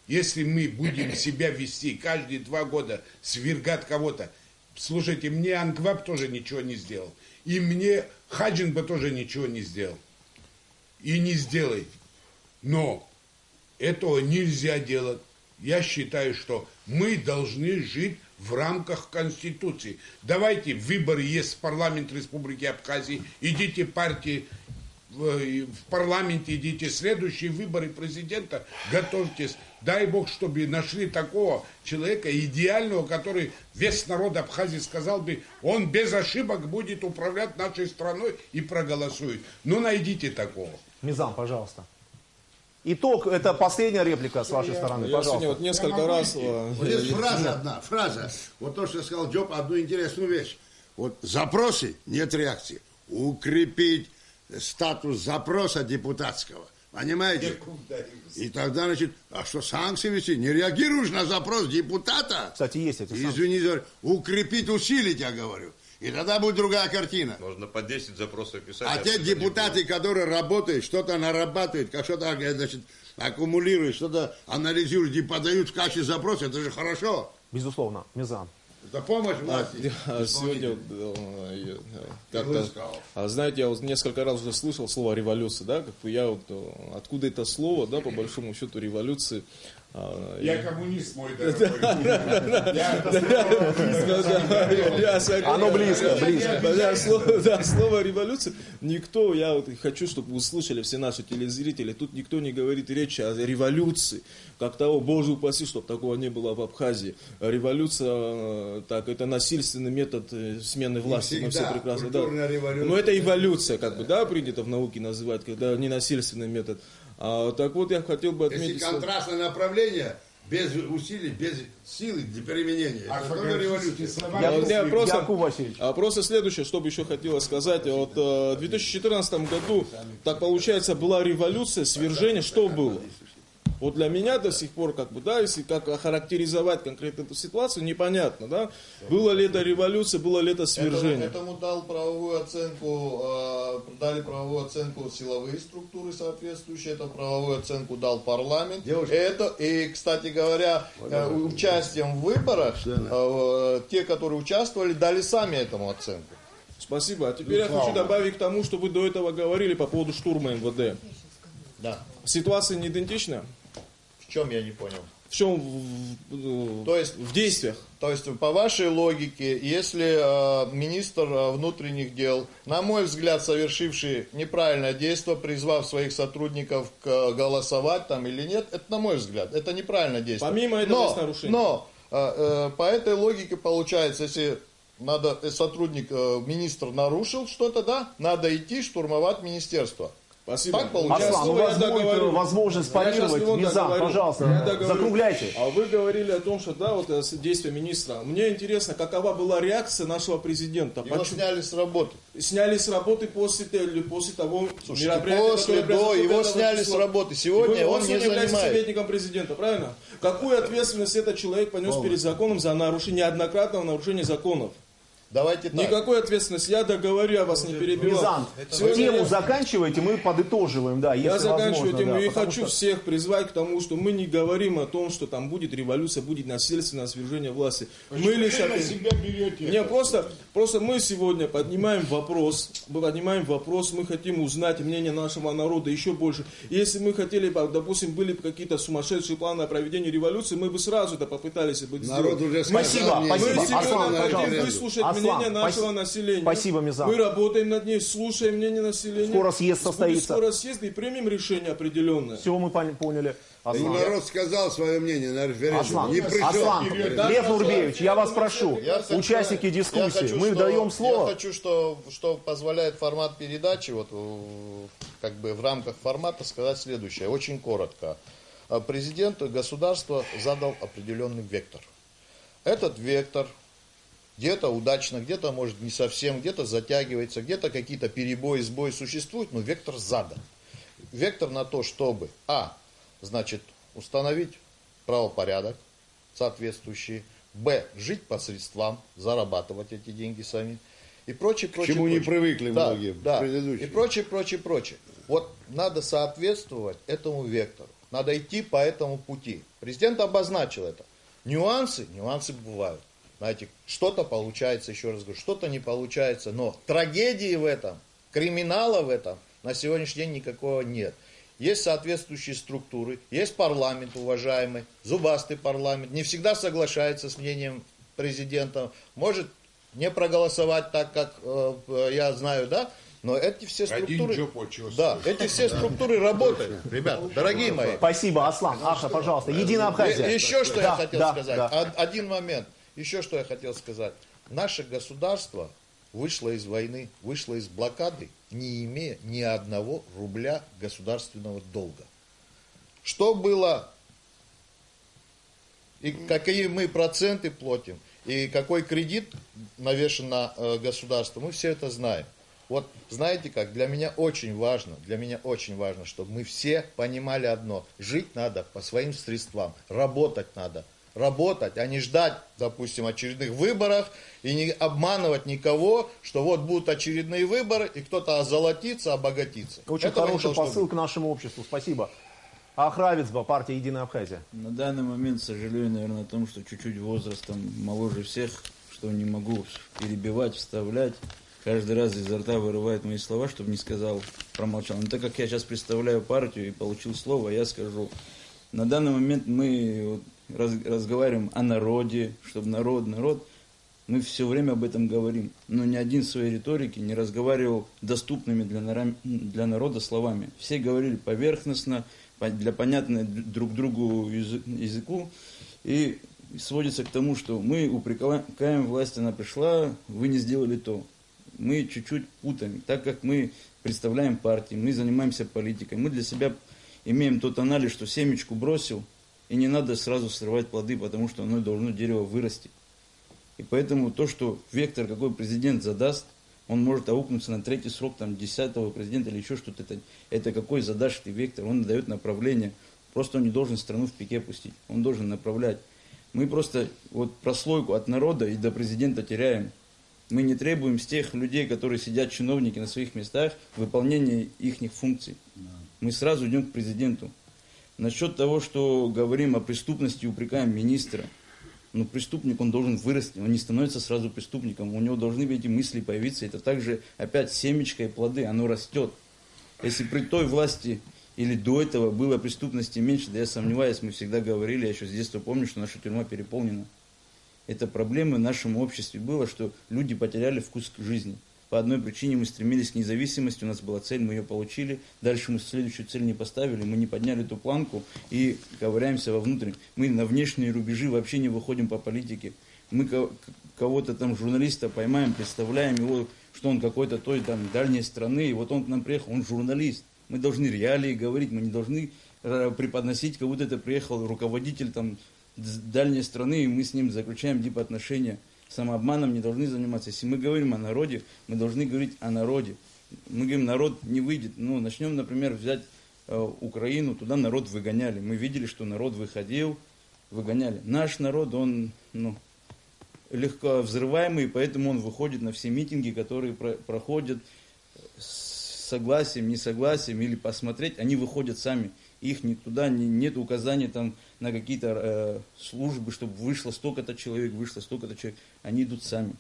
Если мы будем себя вести каждые 2 года, свергать кого-то. Слушайте, мне Анкваб тоже ничего не сделал. И мне Хаджинба тоже ничего не сделал. И не сделает. Но этого нельзя делать. Я считаю, что мы должны жить в рамках Конституции. Давайте, выборы есть в парламент Республики Абхазии. Идите партии в парламенте, идите. Следующие выборы президента, готовьтесь. Дай Бог, чтобы нашли такого человека идеального, который весь народ Абхазии сказал бы, он без ошибок будет управлять нашей страной и проголосует. Ну, найдите такого. Мизам, пожалуйста. Итог, это последняя реплика с вашей стороны. Я Пожалуйста. сегодня вот несколько раз... Вот есть фраза. Вот то, что сказал Джоб, одну интересную вещь. Вот запросы, нет реакции. Укрепить статус запроса депутатского. Понимаете? И тогда, значит, а что, санкции вести? Не реагируешь на запрос депутата? Кстати, есть эти санкции. Извини, укрепить, усилить, я говорю. И тогда будет другая картина. Можно по 10 запросов писать. А те депутаты, которые работают, что-то нарабатывают, как что-то, значит, аккумулируют, что-то анализируют и подают в качестве запроса, это же хорошо. Безусловно, Мизам. Это помощь власти. Сегодня как-то, знаете, я вот несколько раз уже слышал слово революция, да, как бы я вот, откуда это слово, да, по большому счету революции. Я коммунист, мой дорогой. Оно близко. Слово революция. Никто, я вот хочу, чтобы вы услышали все наши телезрители, тут никто не говорит речи о революции. Как того, Боже упаси, чтобы такого не было в Абхазии. Революция, так, это насильственный метод смены власти. Мы все прекрасно, да. Но это эволюция, как бы, да, принято в науке называть, когда ненасильственный метод. Так вот, я хотел бы отметить... Если контрастное направление, без усилий, без силы для применения, это тоже революция. Просто следующее, что бы еще хотелось сказать. Вот в 2014 году, так получается, была революция, свержение, что было? Вот для меня до сих пор, как бы, да, если как охарактеризовать конкретно эту ситуацию, непонятно, да, было ли это революция, было ли это свержение. Этому дали правовую оценку силовые структуры соответствующие, эту правовую оценку дал парламент. И, кстати говоря, участием в выборах, те, которые участвовали, дали сами этому оценку. Спасибо. А теперь я хочу добавить к тому, что вы до этого говорили по поводу штурма МВД. Да. Ситуация не идентична? В чем я не понял? В чем? То есть в действиях. То есть по вашей логике, если министр внутренних дел, на мой взгляд, совершивший неправильное действие, призвав своих сотрудников голосовать там или нет, это на мой взгляд, это неправильное действие. Помимо этого есть нарушение. Но по этой логике получается, если сотрудник, министр нарушил что-то, да, надо идти штурмовать министерство. Спасибо. Так получается. Аслан, у вас будет возможность парировать. Мизам, пожалуйста, закругляйте. А вы говорили о том, что, да, вот действия министра. Мне интересно, какова была реакция нашего президента? Его сняли с работы. Сняли с работы после того мероприятия, его сняли с работы. Сегодня он не является советником президента, правильно? Какую ответственность этот человек понес перед законом за нарушение, неоднократного нарушения законов? Давайте так. Никакой ответственности. Я договорю, я вас не перебивал. Мизам, тему заканчивайте, мы подытоживаем. Да, я заканчиваю тему и да, хочу всех призвать к тому, что мы не говорим о том, что там будет революция, будет насильственное свержение власти. Мы лишь просто мы сегодня поднимаем вопрос, мы хотим узнать мнение нашего народа еще больше. Если мы хотели бы, допустим, были бы какие-то сумасшедшие планы о проведении революции, мы бы сразу это попытались бы сделать. Народ уже спасибо. Мы сегодня хотим выслушать мнение нашего населения. Спасибо, Мизан. Мы работаем над ней, слушаем мнение населения. Скоро съезд состоится. Скоро съезд и примем решение определенное. Все, мы поняли. Ну, народ сказал свое мнение на референдуме. Аслан, Лев Нурбеевич, я вас прошу, участники дискуссии, мы даем слово. Я хочу, что позволяет формат передачи, вот как бы в рамках формата сказать следующее, очень коротко. Президент государства задал определенный вектор. Этот вектор где-то удачно, где-то может не совсем, где-то затягивается, где-то какие-то перебои, сбои существуют, но вектор задан. Вектор на то, чтобы значит, установить правопорядок соответствующий, жить по средствам, зарабатывать эти деньги сами и прочее, к чему не привыкли многие предыдущие. И прочее. Вот надо соответствовать этому вектору, надо идти по этому пути. Президент обозначил это. Нюансы бывают. Знаете, что-то получается, еще раз говорю, что-то не получается, но трагедии в этом, криминала в этом на сегодняшний день никакого нет. Есть соответствующие структуры, есть парламент уважаемый, зубастый парламент, не всегда соглашается с мнением президента, может не проголосовать так, как я знаю, да, но эти все структуры, эти все структуры работают, ребята, дорогие мои. Спасибо, Аслан. Аша, пожалуйста, Единая Абхазия. Еще что я хотел сказать, один момент, еще что я хотел сказать. Наше государство вышло из войны, вышло из блокады, не имея ни одного рубля государственного долга. Что было, и какие мы проценты платим, и какой кредит навешен на государство, мы все это знаем. Вот знаете как, для меня очень важно, чтобы мы все понимали одно. Жить надо по своим средствам, работать надо. Работать, а не ждать, допустим, очередных выборов и не обманывать никого, что вот будут очередные выборы и кто-то озолотится, обогатится. Очень хороший посыл к нашему обществу. Спасибо. Ахравицба, партия Единая Абхазия. На данный момент сожалею, наверное, о том, что чуть-чуть возрастом моложе всех, что не могу перебивать, вставлять. Каждый раз изо рта вырывает мои слова, чтобы не сказал, промолчал. Но так как я сейчас представляю партию и получил слово, я скажу. На данный момент мы разговариваем о народе, чтобы народ. Мы все время об этом говорим. Но ни один в своей риторике не разговаривал доступными для народа словами. Все говорили поверхностно, для понятной друг другу языку. И сводится к тому, что мы упрекаем власть, она пришла, вы не сделали то. Мы чуть-чуть путаем. Так как мы представляем партии, мы занимаемся политикой, мы для себя имеем тот анализ, что семечку бросил, и не надо сразу срывать плоды, потому что оно должно дерево вырасти. И поэтому то, что вектор, какой президент задаст, он может аукнуться на третий срок, там, 10-го президента или еще что-то. Это какой задашь ты вектор, он дает направление. Просто он не должен страну в пике пустить, он должен направлять. Мы просто вот прослойку от народа и до президента теряем. Мы не требуем с тех людей, которые сидят, чиновники на своих местах, выполнения их функций. Мы сразу идем к президенту. Насчет того, что говорим о преступности, упрекаем министра. Но преступник, он должен вырасти, он не становится сразу преступником. У него должны эти мысли появиться. Это также опять семечко и плоды, оно растет. Если при той власти или до этого было преступности меньше, да я сомневаюсь, мы всегда говорили, я еще с детства помню, что наша тюрьма переполнена. Это проблема в нашем обществе было, что люди потеряли вкус к жизни. По одной причине мы стремились к независимости, у нас была цель, мы ее получили. Дальше мы следующую цель не поставили, мы не подняли эту планку и ковыряемся вовнутрь. Мы на внешние рубежи вообще не выходим по политике. Мы кого-то там, журналиста, поймаем, представляем его, что он какой-то той там дальней страны, и вот он к нам приехал, он журналист. Мы должны реалии говорить, мы не должны преподносить, как будто это приехал руководитель там дальней страны, и мы с ним заключаем отношения. Самообманом не должны заниматься. Если мы говорим о народе, мы должны говорить о народе. Мы говорим, народ не выйдет. Ну, начнем, например, взять Украину, туда народ выгоняли. Мы видели, что народ выходил, выгоняли. Наш народ, он легко взрываемый, поэтому он выходит на все митинги, которые проходят с согласием, несогласием или посмотреть, они выходят сами. Их туда нет указаний там, на какие-то службы, чтобы вышло столько-то человек, вышло столько-то человек. Они идут сами.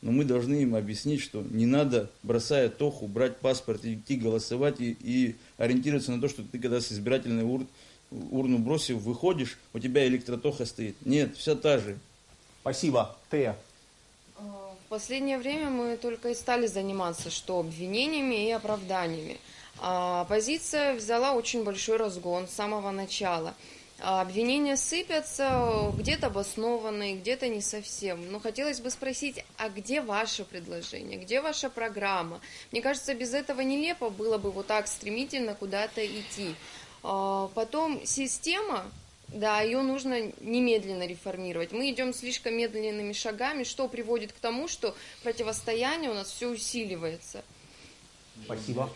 Но мы должны им объяснить, что не надо, бросая тоху, брать паспорт и идти голосовать и ориентироваться на то, что ты когда с избирательной урну бросив, выходишь, у тебя электротоха стоит. Нет, вся та же. Спасибо. Тея. В последнее время мы только и стали заниматься, что обвинениями и оправданиями. Оппозиция взяла очень большой разгон с самого начала. Обвинения сыпятся, где-то обоснованные, где-то не совсем. Но хотелось бы спросить, а где ваше предложение, где ваша программа? Мне кажется, без этого нелепо было бы вот так стремительно куда-то идти. Потом система, да, ее нужно немедленно реформировать. Мы идем слишком медленными шагами, что приводит к тому, что противостояние у нас все усиливается. Спасибо.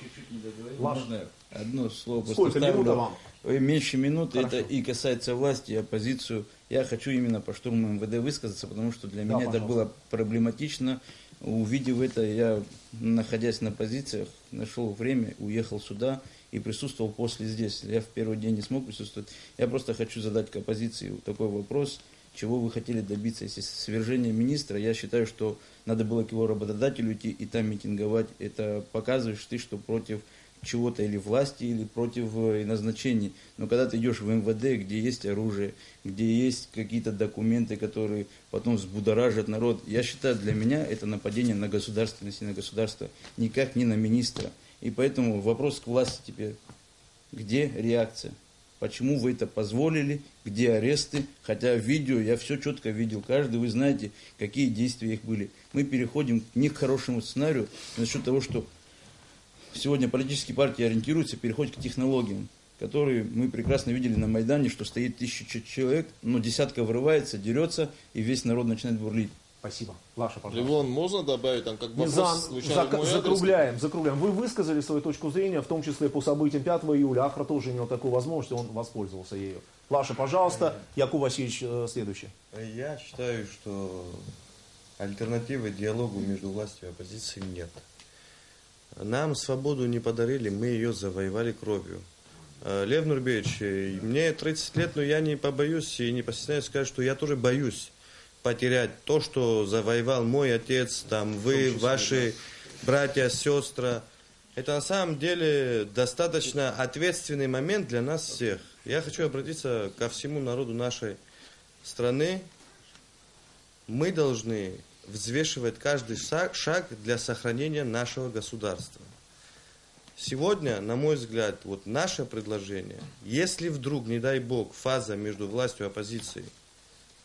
Можно одно слово? Сколько минут вам? Меньше минуты. Хорошо. Это и касается власти, и оппозицию. Я хочу именно по штурму МВД высказаться, потому что для меня это было проблематично. Увидев это, я, находясь на позициях, нашел время, уехал сюда и присутствовал после здесь. Я в первый день не смог присутствовать. Я просто хочу задать к оппозиции такой вопрос. Чего вы хотели добиться? Если свержение министра, я считаю, что надо было к его работодателю идти и там митинговать. Это показываешь ты, что против чего-то или власти, или против назначений. Но когда ты идешь в МВД, где есть оружие, где есть какие-то документы, которые потом взбудоражат народ, я считаю, для меня это нападение на государственность и на государство, никак не на министра. И поэтому вопрос к власти теперь. Где реакция? Почему вы это позволили? Где аресты? Хотя в видео я все четко видел. Каждый, вы знаете, какие действия их были. Мы переходим не к хорошему сценарию насчет того, что сегодня политические партии ориентируются, переходят к технологиям, которые мы прекрасно видели на Майдане, что стоит 1000 человек, но десятка врывается, дерется, и весь народ начинает бурлить. Спасибо. Лаша, пожалуйста. Левон, можно добавить, там как вопрос звучал в мой адрес? Закругляем. Вы высказали свою точку зрения, в том числе по событиям 5 июля. Ахра тоже имел такую возможность, он воспользовался ею. Лаша, пожалуйста. Якуб Васильевич, следующий. Я считаю, что альтернативы диалогу между властью и оппозицией нет. Нам свободу не подарили, мы ее завоевали кровью. Лев Нурбеевич, мне 30 лет, но я не побоюсь и не постесняюсь сказать, что я тоже боюсь потерять то, что завоевал мой отец, там, вы, ваши братья, сестры. Это на самом деле достаточно ответственный момент для нас всех. Я хочу обратиться ко всему народу нашей страны. Мы должны взвешивать каждый шаг для сохранения нашего государства. Сегодня, на мой взгляд, вот наше предложение, если вдруг, не дай бог, фаза между властью и оппозицией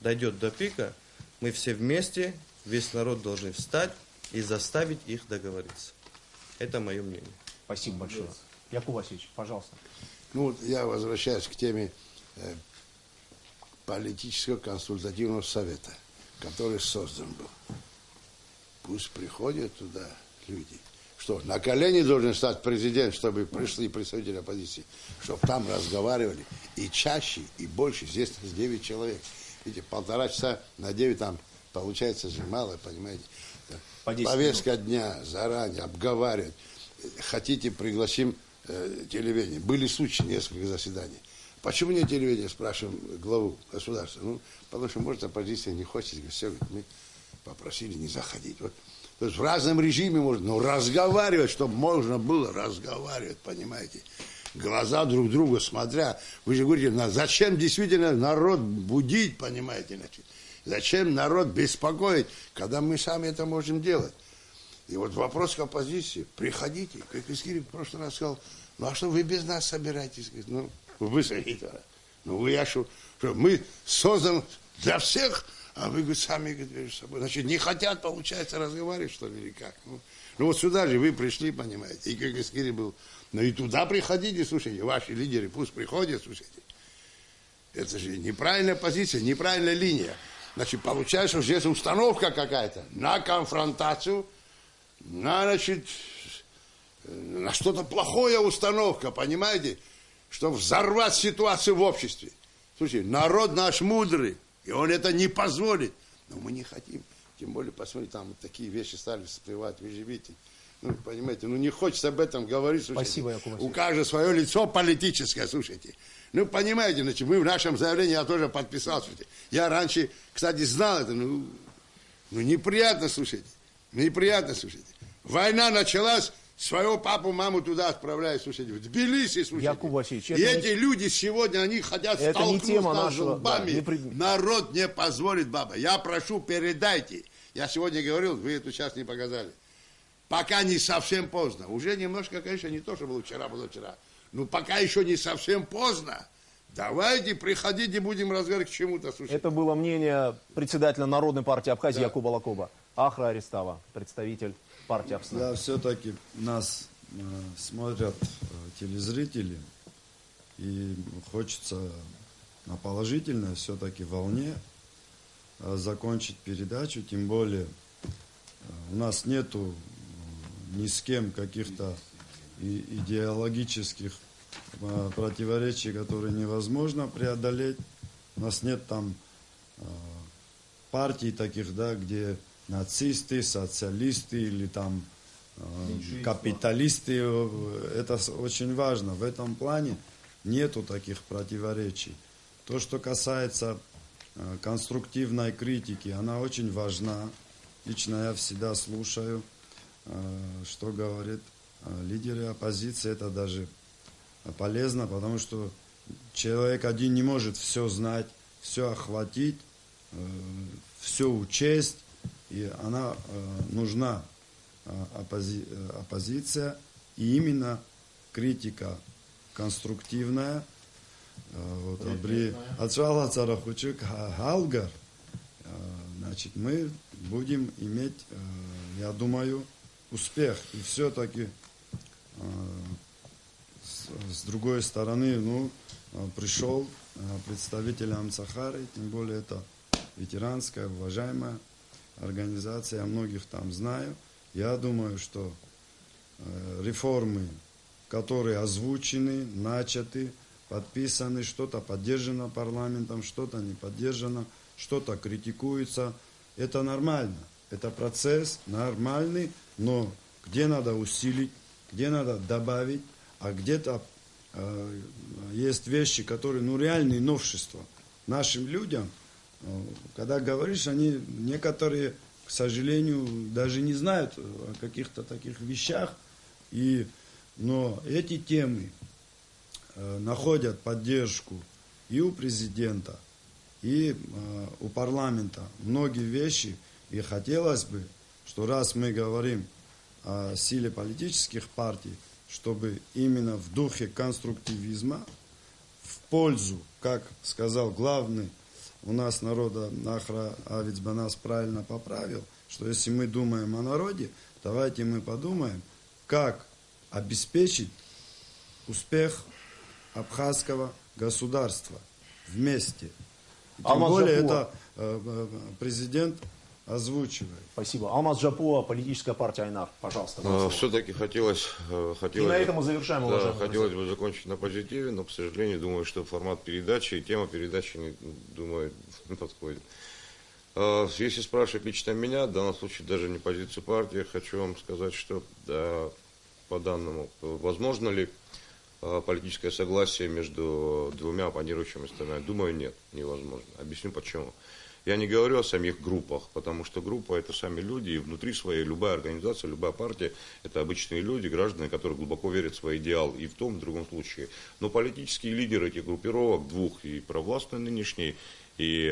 дойдет до пика, мы все вместе, весь народ должны встать и заставить их договориться. Это мое мнение. Спасибо большое. Якуб Васильевич, пожалуйста. Ну, вот я возвращаюсь к теме политического консультативного совета, который создан был. Пусть приходят туда люди. Что, на колени должен стать президент, чтобы пришли представители оппозиции, чтобы там разговаривали и чаще, и больше. Здесь 9 человек. Видите, 1,5 часа на 9 там получается же мало, понимаете. Повестка дня заранее обговаривать. Хотите, пригласим телевидение. Были случаи, несколько заседаний. Почему не телевидение, спрашиваем главу государства? Ну, потому что, может, оппозиция не хочет. Все, мы попросили не заходить. Вот. То есть в разном режиме можно, но разговаривать, чтобы можно было разговаривать, понимаете. Глаза друг друга смотря. Вы же говорите, зачем действительно народ будить, понимаете, значит? Зачем народ беспокоить, когда мы сами это можем делать? И вот вопрос к оппозиции. Приходите. Как Искирик в прошлый раз сказал, ну а что вы без нас собираетесь? Ну, вы садитесь. Ну вы, я что, мы созданы для всех, а вы, говорит, сами, говорит, между собой. Значит, не хотят, получается, разговаривать, что ли, или как? Ну вот сюда же вы пришли, понимаете. И как Искирик был. Ну и туда приходите, слушайте, ваши лидеры пусть приходят, слушайте. Это же неправильная позиция, неправильная линия. Значит, получается, что здесь установка какая-то на конфронтацию, значит, на что-то плохое установка, понимаете, чтобы взорвать ситуацию в обществе. Слушайте, народ наш мудрый, и он это не позволит. Но мы не хотим. Тем более, посмотрите, там вот такие вещи стали всплывать, вы же видите. Ну, понимаете, ну не хочется об этом говорить, слушайте. Спасибо, Якуб Васильевич. У каждого свое лицо политическое, слушайте. Ну, понимаете, значит, мы в нашем заявлении, я тоже подписал, слушайте. Я раньше, кстати, знал это, ну неприятно, слушайте. Неприятно, слушайте. Война началась, своего папу, маму туда отправляют, слушайте, в Тбилиси, слушайте. Якуб Васильевич, и эти люди сегодня, они хотят столкнуть нас зубами. Да, народ не позволит, баба. Я прошу, передайте Я сегодня говорил, вы эту часть не показали. Пока не совсем поздно. Уже немножко, конечно, не то, что было вчера, было вчера. Но пока еще не совсем поздно. Давайте, приходите, будем разговаривать к чему-то. Слушайте. Это было мнение председателя Народной партии Абхазии Якуба Лакоба. Ахра Арестава, представитель партии Апсна. Да, все-таки нас смотрят телезрители, и хочется на положительной все-таки волне закончить передачу, тем более у нас нету ни с кем каких-то идеологических противоречий, которые невозможно преодолеть. У нас нет там партий таких, да, где нацисты, социалисты или там капиталисты. Это очень важно. В этом плане нету таких противоречий. То, что касается конструктивной критики, она очень важна. Лично я всегда слушаю, что говорит лидеры оппозиции. Это даже полезно, потому что человек один не может все знать, все охватить, все учесть, и она нужна, оппозиция, и именно критика конструктивная. Значит, мы будем иметь, я думаю, успех. И все-таки с другой стороны, пришел представитель Амцахары, тем более это ветеранская, уважаемая организация, я многих там знаю. Я думаю, что реформы, которые озвучены, начаты, подписаны, что-то поддержано парламентом, что-то не поддержано, что-то критикуется, это нормально. Это процесс нормальный, но где надо усилить, где надо добавить, а где-то есть вещи, которые, реальные новшества. Нашим людям, когда говоришь, они некоторые, к сожалению, даже не знают о каких-то таких вещах, но эти темы находят поддержку и у президента, и у парламента. Многие вещи, и хотелось бы, что раз мы говорим о силе политических партий, чтобы именно в духе конструктивизма, в пользу, как сказал главный у нас народа Ахра Авицбанас правильно поправил, что если мы думаем о народе, давайте мы подумаем, как обеспечить успех абхазского государства вместе. Тем более это президент озвучивает. Спасибо. Алмаз Джапуа, политическая партия Айнар. Пожалуйста. Все-таки хотелось... И на этом мы завершаем, уважаемые друзья. Хотелось бы закончить на позитиве, но, к сожалению, думаю, что формат передачи и тема передачи, думаю, не подходит. Если спрашивать лично меня, в данном случае даже не позицию партии, хочу вам сказать, что по данному, возможно ли политическое согласие между двумя оппонирующими сторонами? Думаю, нет, невозможно. Объясню почему. Я не говорю о самих группах, потому что группа – это сами люди, и внутри своей любая организация, любая партия – это обычные люди, граждане, которые глубоко верят в свой идеал и в том, и в другом случае. Но политические лидеры этих группировок, двух, и провластной нынешней, и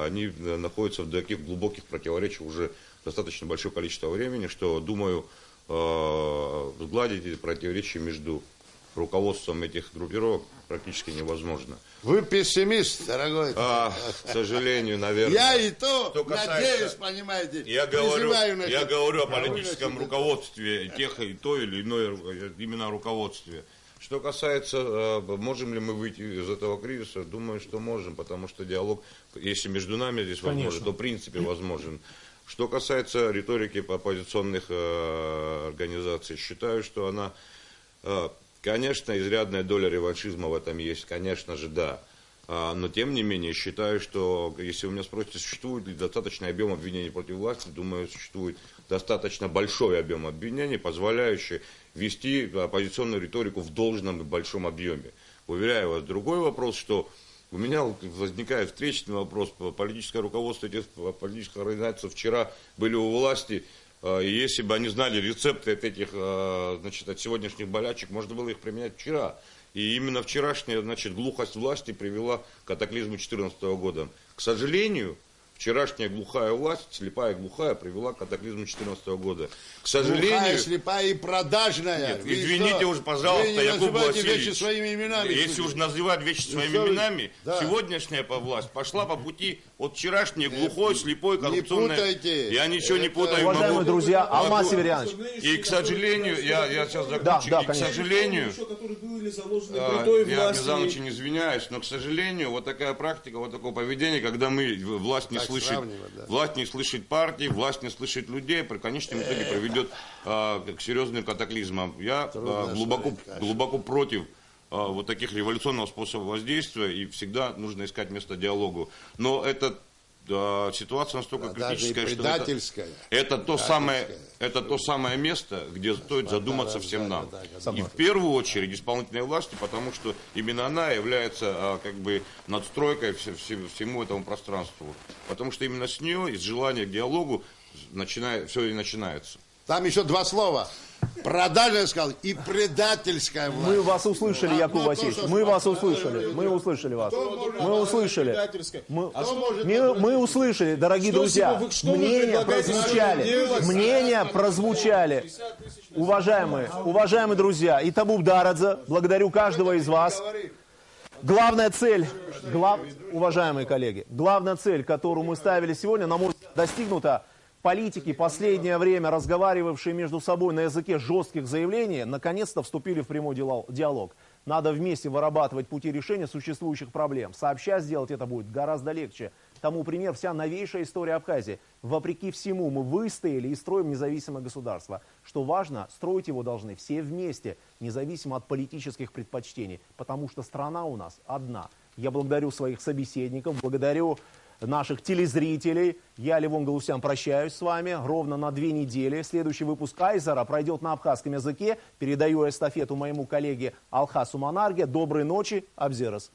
они находятся в таких глубоких противоречиях уже достаточно большое количество времени, что, думаю, сгладить эти противоречия между руководством этих группировок практически невозможно. Вы пессимист, дорогой. К сожалению, наверное. Я и то, надеюсь, понимаете. Я говорю о политическом руководстве тех и то или иное именно руководстве. Что касается, можем ли мы выйти из этого кризиса, думаю, что можем, потому что диалог, если между нами здесь возможен, то в принципе возможен. Что касается риторики оппозиционных организаций, считаю, что она... Конечно, изрядная доля реваншизма в этом есть, конечно же, да. Но, тем не менее, считаю, что, если вы меня спросите, существует ли достаточный объем обвинений против власти, думаю, существует достаточно большой объем обвинений, позволяющий вести оппозиционную риторику в должном и большом объеме. Уверяю вас, другой вопрос, что у меня возникает встречный вопрос, политическое руководство этих политических организаций вчера были у власти, и если бы они знали рецепты от этих, от сегодняшних болячек, можно было их применять вчера. И именно вчерашняя, глухость власти привела к катаклизму 2014 года. К сожалению, вчерашняя глухая власть, слепая и глухая, привела к катаклизму 2014 года. К сожалению... Глухая, слепая и продажная. Нет, извините уже, пожалуйста, Якуб Васильевич. Вещи своими именами. Если уж называть вещи своими именами, сегодняшняя власть пошла по пути от вчерашней глухой, слепой, коррупционной. Не путайте. Я ничего не путаю. Уважаемые друзья, Алмаз Северянович. И, к сожалению, я сейчас закончу, да, и, к сожалению, я, Мирзан, очень извиняюсь, но, к сожалению, вот такая практика, вот такое поведение, когда власть не слышит партии, власть не слышит людей, при конечном итоге приведет к серьезным катаклизмам. Я глубоко против вот таких революционных способов воздействия, и всегда нужно искать место диалогу. Но это ситуация настолько критическая, что это то самое место, где стоит задуматься всем нам. И в первую очередь исполнительной власти, потому что именно она является как бы надстройкой всему этому пространству. Потому что именно с нее, из желания к диалогу, все и начинается. Там еще два слова. Продажная, сказал, и предательская власть. Мы вас услышали, Якуб Васильевич. Мы вас услышали. Мы услышали вас. Мы услышали. Мы услышали, дорогие друзья. Мнения прозвучали. Уважаемые друзья, и Табуб Дарадзе, благодарю каждого из вас. Главная цель, уважаемые коллеги, главная цель, которую мы ставили сегодня, на мой взгляд, достигнута. Политики, последнее время разговаривавшие между собой на языке жестких заявлений, наконец-то вступили в прямой диалог. Надо вместе вырабатывать пути решения существующих проблем. Сообща сделать это будет гораздо легче. Тому пример вся новейшая история Абхазии. Вопреки всему мы выстояли и строим независимое государство. Что важно, строить его должны все вместе, независимо от политических предпочтений. Потому что страна у нас одна. Я благодарю своих собеседников, благодарю наших телезрителей. Я, Левон Галусян, прощаюсь с вами ровно на 2 недели. Следующий выпуск Айзера пройдет на абхазском языке. Передаю эстафету моему коллеге Алхасу Манарге. Доброй ночи, Абзерас.